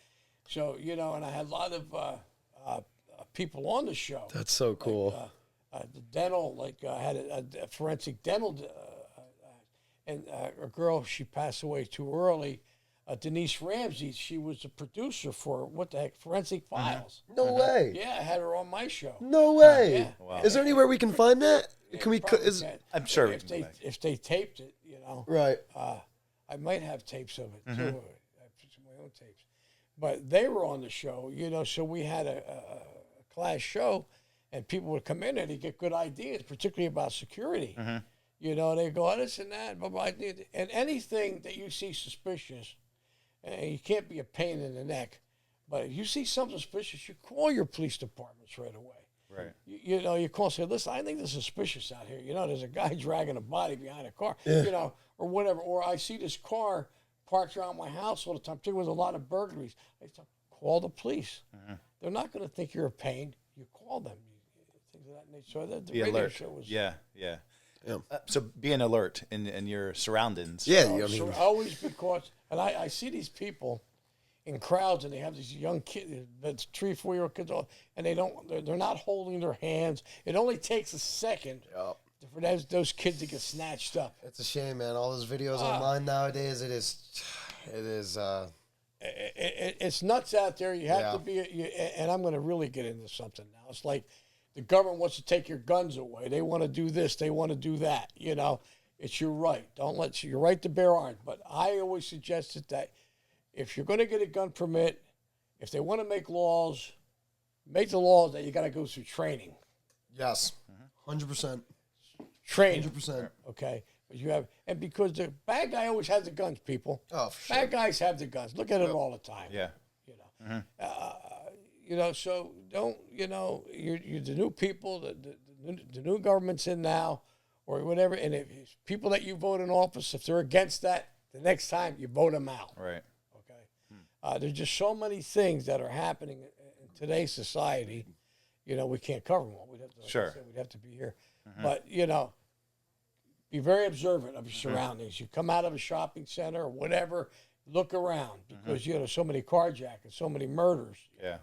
So, and I had a lot of people on the show. That's so cool. The dental, I had a forensic dental, and a girl, she passed away too early. Denise Ramsey, she was a producer for, Forensic Files. No way. Yeah, I had her on my show. No way. Yeah. Wow. Is there anywhere we can find that? Can we? I'm sure if they taped it, Right. I might have tapes of it too. I have my own tapes, but they were on the show, So we had a class show, and people would come in and they get good ideas, particularly about security. They go, this and that, blah, blah, and anything that you see suspicious, and you can't be a pain in the neck, but if you see something suspicious, you call your police departments right away. Right. You call and say, listen, I think this is suspicious out here. There's a guy dragging a body behind a car, or whatever. Or I see this car parked around my house all the time. There was a lot of burglaries. I said, call the police. They're not going to think you're a pain. You call them. Things of that nature. So the radio alert. show was... Yeah. So being alert in your surroundings. Yeah, always because... And I see these people in crowds, and they have these young kids, that's 3 or 4 year old kids, and they're not holding their hands. It only takes a second for those kids to get snatched up. It's a shame, man. All those videos online nowadays, it is. It's nuts out there. You have to be, and I'm going to really get into something now. It's like the government wants to take your guns away. They want to do this. They want to do that. It's your right. Your right to bear arms. But I always suggested that if you're going to get a gun permit, if they want to make the laws that you got to go through training. Yes, 100%. Training. 100%. Okay, but and because the bad guy always has the guns, people. Oh, for sure. Bad guys have the guns. Look at it all the time. Yeah. So don't. You're the new people. The new government's in now, or whatever. And if people that you vote in office, if they're against that, the next time you vote them out. Right. There's just so many things that are happening in today's society. We can't cover them all. We'd have to be here. But, be very observant of your surroundings. You come out of a shopping center or whatever, look around because, there's so many carjackings, so many murders. Yeah.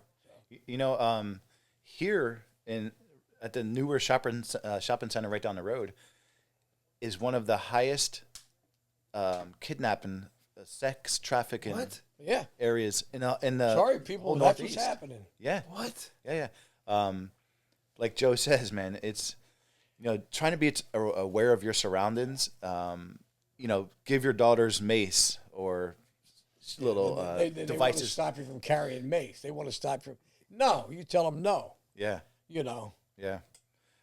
Here at the newer shopping center right down the road is one of the highest kidnapping, sex trafficking areas in the Sorry, people, that's what's happening. Yeah. What? Yeah. Like Joe says, man, it's trying to be aware of your surroundings. Give your daughters mace or little they devices. Want to stop you from carrying mace. They want to stop you. No, you tell them no. Yeah. Yeah.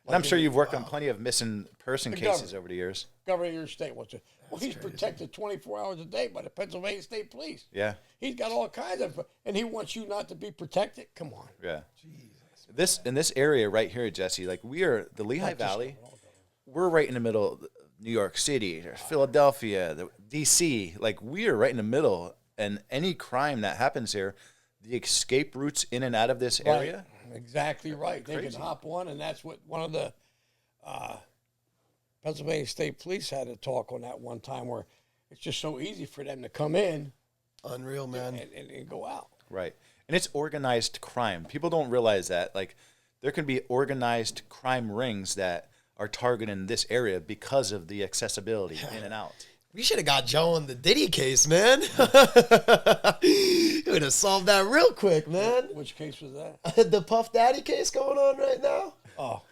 And I'm sure you've worked on plenty of missing person cases over the years. Governor of your state wants to. Well, he's protected 24 hours a day by the Pennsylvania State Police. Yeah. He's got all kinds of, and he wants you not to be protected. Come on. Yeah. Jesus. In this area right here, Jesse, like we are the Lehigh Valley. We're right in the middle of New York City, Philadelphia, DC. Like we are right in the middle, and any crime that happens here, the escape routes in and out of this area. Exactly right. They can hop on, and that's what one of the Pennsylvania State Police had a talk on that one time where it's just so easy for them to come in. Unreal, man. And go out. Right. And it's organized crime. People don't realize that. Like, there can be organized crime rings that are targeting this area because of the accessibility in and out. We should have got Joe on the Diddy case, man. You would have solved that real quick, man. Which case was that? The Puff Daddy case going on right now. Oh.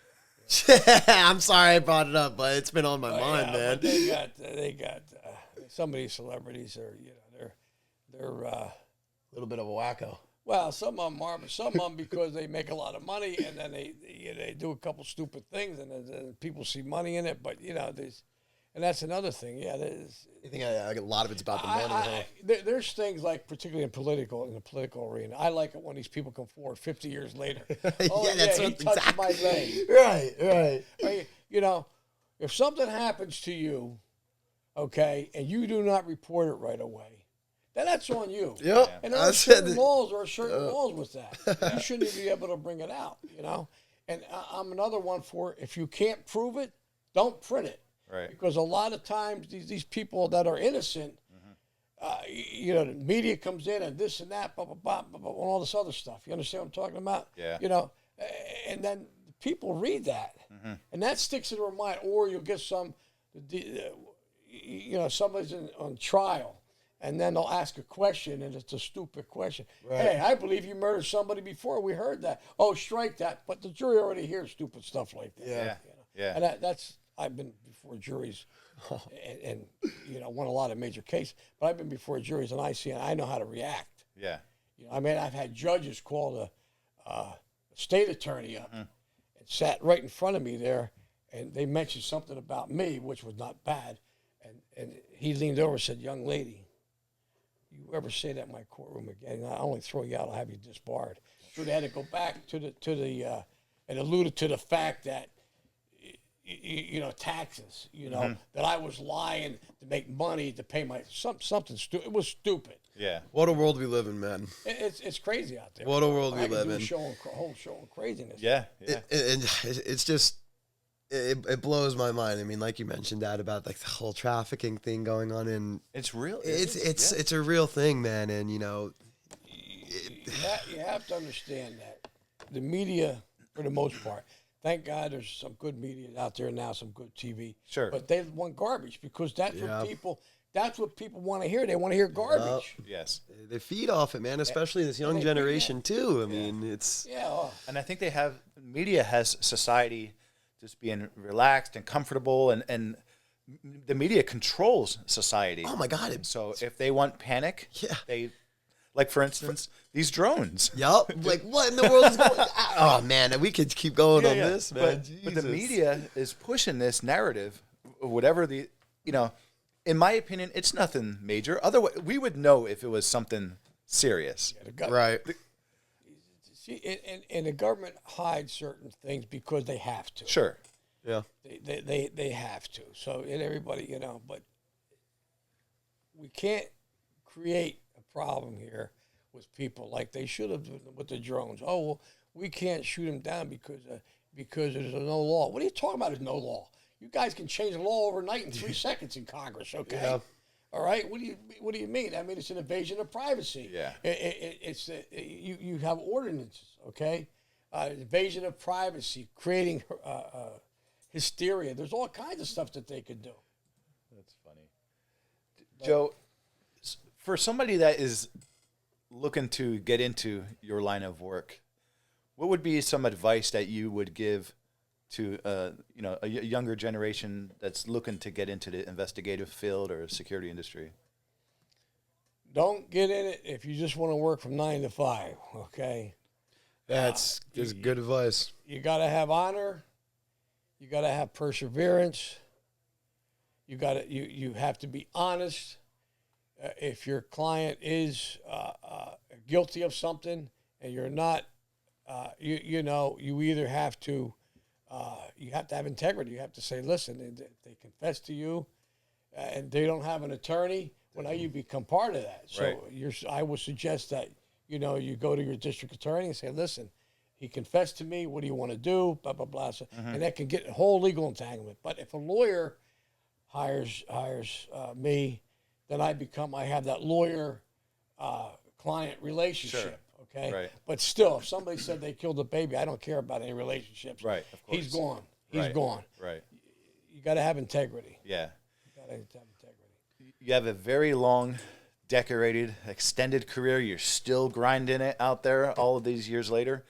I'm sorry I brought it up, but it's been on my mind, man. They got some of these celebrities are, they're a little bit of a wacko. Well, some of them are, but some of them because they make a lot of money, and then they do a couple stupid things, and then people see money in it. But and that's another thing. Yeah, there's. You think a lot of it's about the money? Huh? There's things like, particularly in the political arena. I like it when these people come forward 50 years later. Oh, yeah, that's he touched my leg. Right. If something happens to you, okay, and you do not report it right away, then that's on you. Yep. And there are certain laws with that. You shouldn't even be able to bring it out, And I'm another one for, if you can't prove it, don't print it. Right. Because a lot of times these people that are innocent, the media comes in and this and that, blah, blah, blah, blah, blah, and all this other stuff. You understand what I'm talking about? Yeah. And then people read that. And that sticks in their mind. Or you'll get somebody's on trial. And then they'll ask a question, and it's a stupid question. Right. Hey, I believe you murdered somebody before. We heard that. Oh, strike that. But the jury already hears stupid stuff like that. Yeah. Yeah. And that's I've been before juries, and won a lot of major cases. But I've been before juries, and I know how to react. Yeah. I've had judges call the state attorney up and sat right in front of me there, and they mentioned something about me, which was not bad. And he leaned over and said, "Young lady, you ever say that in my courtroom again, I'll only throw you out. I'll have you disbarred." So they had to go back to the and alluded to the fact that taxes, that I was lying to make money to pay my something stupid. It was stupid. Yeah. What a world we live in, man. It's crazy out there. What a world we live in. Whole show of craziness. Yeah. It's just. It blows my mind. I mean, like you mentioned that about like the whole trafficking thing going on, and it's real. It's a real thing, man. And you have to understand that the media, for the most part, thank God there's some good media out there now, some good TV. Sure. But they want garbage because that's what people want to hear. They want to hear garbage. Yes. They feed off it, man. Especially this young generation too. I mean, it's And I think media has society just being relaxed and comfortable, and the media controls society. Oh my God! So if they want panic, they, like for instance, these drones. Yup. Like what in the world is going on? Oh man, we could keep going on this, man. But the media is pushing this narrative, whatever in my opinion, it's nothing major. Otherwise, we would know if it was something serious. Right. See, and the government hides certain things because they have to. Sure. Yeah. They have to. So, and everybody, but we can't create a problem here with people like they should have with the drones. Oh, well, we can't shoot them down because there's no law. What are you talking about? There's no law. You guys can change the law overnight in 3 seconds in Congress, okay? Yeah. All right. What do you mean? I mean, it's an invasion of privacy. Yeah. It's you have ordinances, okay? Invasion of privacy, creating hysteria. There's all kinds of stuff that they could do. That's funny. Joe, for somebody that is looking to get into your line of work, what would be some advice that you would give to a younger generation that's looking to get into the investigative field or security industry? Don't get in it if you just want to work from 9 to 5, okay? That's good advice. You got to have honor. You got to have perseverance. You have to be honest. If your client is guilty of something and you're not, you either have to you have to have integrity. You have to say, listen, they confess to you and they don't have an attorney, well, now you become part of that. So right. I would suggest that, you go to your district attorney and say, listen, he confessed to me. What do you want to do? Blah, blah, blah. So, and that can get a whole legal entanglement. But if a lawyer hires me, then I have that lawyer-client relationship. Sure. Okay. Right. But still, if somebody said they killed a baby, I don't care about any relationships. Right. Of course. He's gone. He's right. gone. Right. You got to have integrity. Yeah. You got to have integrity. you have a very long, decorated, extended career. You're still grinding it out there all of these years later.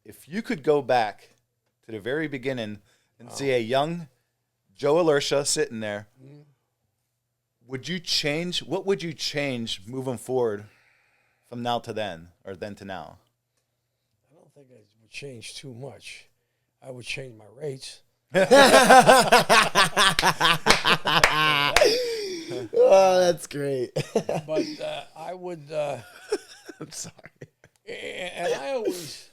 If you could go back to the very beginning and see a young Joe Alercia sitting there, would you change? What would you change moving forward from now to then, or then to now? I don't think I would change too much. I would change my rates. Oh, that's great. But I would. I'm sorry. And I always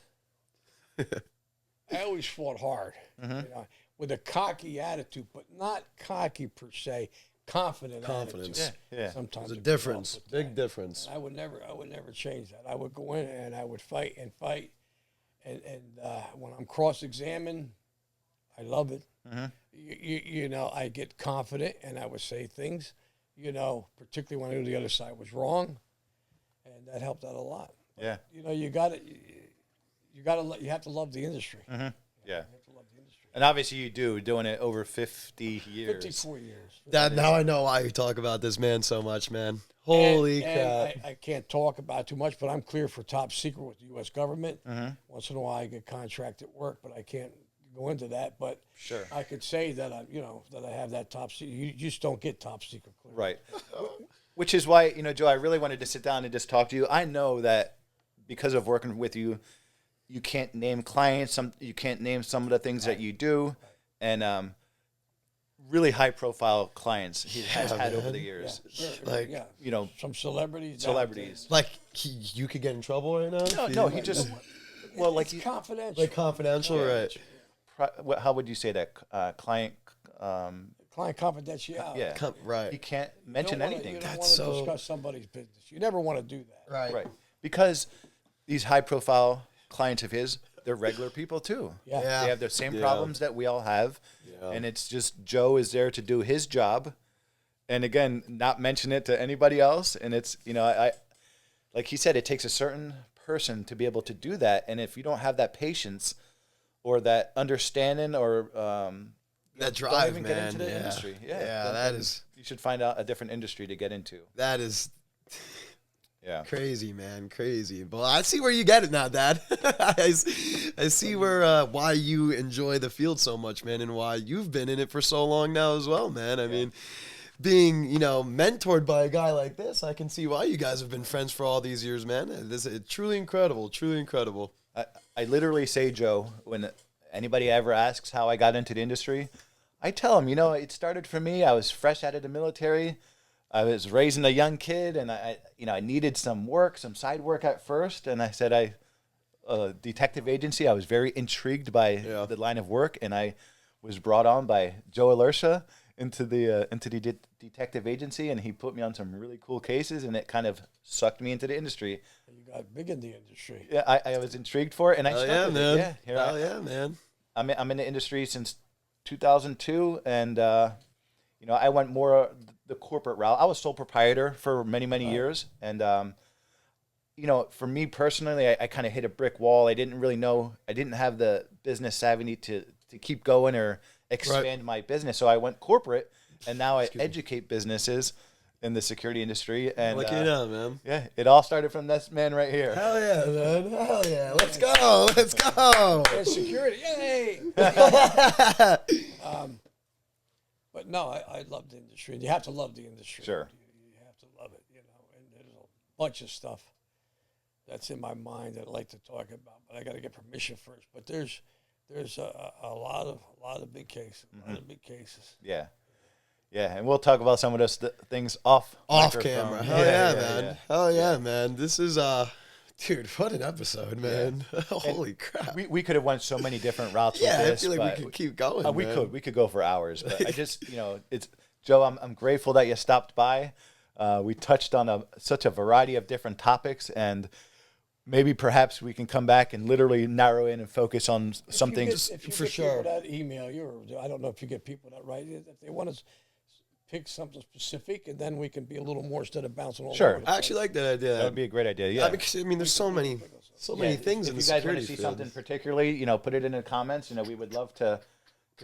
fought hard, you know, with a cocky attitude, but not cocky per se. Confidence. Attitude. Yeah. Sometimes There's a difference. Big difference. And I would never change that. I would go in and I would fight. And when I'm cross-examined, I love it. You know, I get confident and I would say things, you know, particularly when I knew the other side was wrong, and that helped out a lot. Yeah. You know, you have to love the industry. Yeah. You have to love the industry. And obviously you do, doing it over 50 years. 54 years. Now I know why you talk about this man so much, man. Holy crap. I can't talk about it too much, but I'm clear for top secret with the U.S. government. Once in a while I get contracted work, but I can't go into that. But Sure. I could say that I have that top secret. You just don't get top secret clear. Right. Which is why, you know, Joe, I really wanted to sit down and just talk to you. I know that because of working with you, you can't name clients, you can't name some of the things that you do, and really high-profile clients he has had over the years. Like, you know, some celebrities. Like you could get in trouble right now? No, he just, well, like, It's confidential. Like confidential, right? how would you say that? Client, Client confidentiality. yeah. Right. He can't mention anything. You don't want That's to so- discuss somebody's business. You never want to do that. Right. Right. Because these high-profile clients of his, they're regular people too. Yeah. Yeah. They have the same problems that we all have. And it's just Joe is there to do his job. And again, not mention it to anybody else. And it's, you know, I like he said, it takes a certain person to be able to do that. And if you don't have that patience or that understanding or That don't drive, even man. get into the industry. Yeah, that is you should find out a different industry to get into. that is Yeah. crazy, man, crazy. But I see where you get it now, Dad. I see where why you enjoy the field so much, man, and why you've been in it for so long now as well, man. I mean, being, you know, mentored by a guy like this, I can see why you guys have been friends for all these years, man. This is truly incredible, truly incredible. I literally say, Joe, when anybody ever asks how I got into the industry, I tell them, you know, it started for me. I was fresh out of the military. I was raising a young kid, and I needed some work, some side work at first. And I said, detective agency. I was very intrigued by the line of work, and I was brought on by Joe Alercia into the detective agency, and he put me on some really cool cases, and it kind of sucked me into the industry. You got big in the industry. Yeah, I was intrigued for it, and I stuck with it. Yeah, Yeah, man. I'm in the industry since 2002, and you know, I went more the corporate route. I was sole proprietor for many years, and you know, for me personally, I kind of hit a brick wall. I didn't really know. I didn't have the business savvy to keep going or expand my business, so I went corporate, and now I educate businesses in the security industry. And Look it up, man. yeah, it all started from this man right here. Hell yeah, man. Hell yeah. Let's go. Let's go. And security, yay! But no, I love the industry. And you have to love the industry. Sure. You have to love it, you know. And there's a bunch of stuff that's in my mind that I like to talk about, but I got to get permission first. But there's a lot of big cases, a lot of big cases. Yeah. Yeah, and we'll talk about some of those things off microphone. Camera. Hell yeah, man. Yeah. Hell yeah, man. This is dude, what an episode, man. Holy crap. We could have went so many different routes with I this. feel like we could keep going. We could go for hours, but I just, you know, it's Joe, I'm grateful that you stopped by. We touched on such a variety of different topics, and maybe perhaps we can come back and literally narrow in and focus on some things. If you for get sure. people that email you, or I don't know if you get people that write it, if they want to pick something specific, and then we can be a little more instead of bouncing all Sure. over the I actually like that idea. That would be a great idea. Yeah. Because, I mean, there's so many things if in the you guys want security to see field. something particularly, you know, put it in the comments. You know, we would love to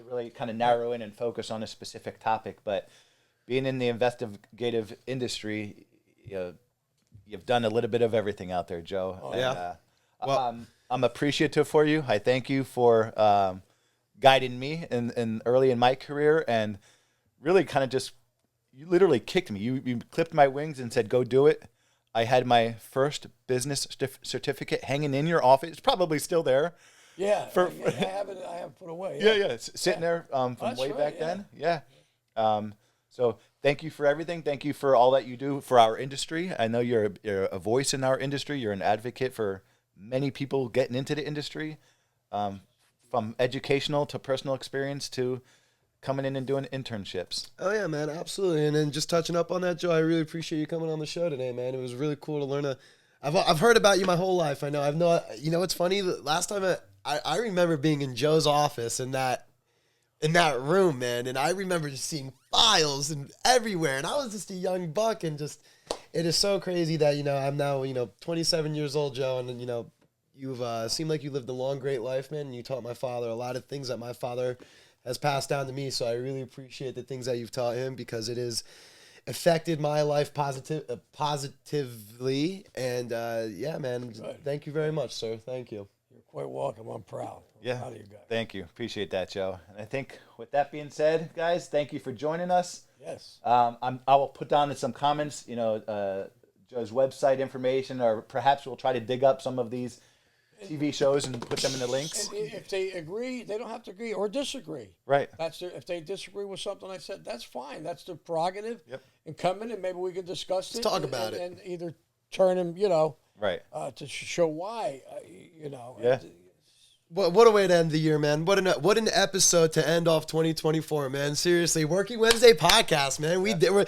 really kind of narrow in and focus on a specific topic. But being in the investigative industry, you've done a little bit of everything out there, Joe. Oh, And, yeah. Well, I'm appreciative for you. I thank you for guiding me in early in my career, and really kind of just, you literally kicked me. You clipped my wings and said, go do it. I had my first business certificate hanging in your office. It's probably still there. Yeah, I have it. I have put away. Yeah, it's sitting there from That's way right, back then. Yeah. So thank you for everything. Thank you for all that you do for our industry. I know you're a voice in our industry. You're an advocate for many people getting into the industry, from educational to personal experience to coming in and doing internships. Oh yeah, man, absolutely. And then just touching up on that, Joe, I really appreciate you coming on the show today, man. It was really cool to learn. I've heard about you my whole life. I know. It's funny. Last time I remember being in Joe's office in that room, man, and I remember just seeing files and everywhere, and I was just a young buck, and just it is so crazy that I'm now 27 years old, Joe, and you've seemed like you lived a long, great life, man. And you taught my father a lot of things that my father has passed down to me. So I really appreciate the things that you've taught him, because it has affected my life positively. And yeah, man, Good. Thank you very much, sir. Thank you. You're quite welcome. I'm proud. Yeah. Proud of you guys. Thank you. Appreciate that, Joe. And I think with that being said, guys, thank you for joining us. Yes. I will put down in some comments, Joe's website information, or perhaps we'll try to dig up some of these TV shows and put them in the links. And if they agree, they don't have to agree or disagree. Right. If they disagree with something I said, that's fine. That's their prerogative. Yep. And come in and maybe we can discuss Let's it. talk about it. And either turn them, Right. to show why, Yeah. What a way to end the year, man. What an episode to end off 2024, man. Seriously, Working Wednesday podcast, man. We're doing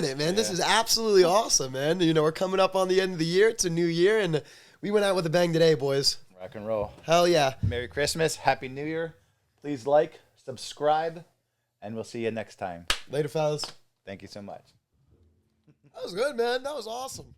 it, man. This is absolutely awesome, man. We're coming up on the end of the year. It's a new year, and we went out with a bang today, boys. Rock and roll. Hell yeah. Merry Christmas. Happy New Year. Please like, subscribe, and we'll see you next time. Later, fellas. Thank you so much. That was good, man. That was awesome.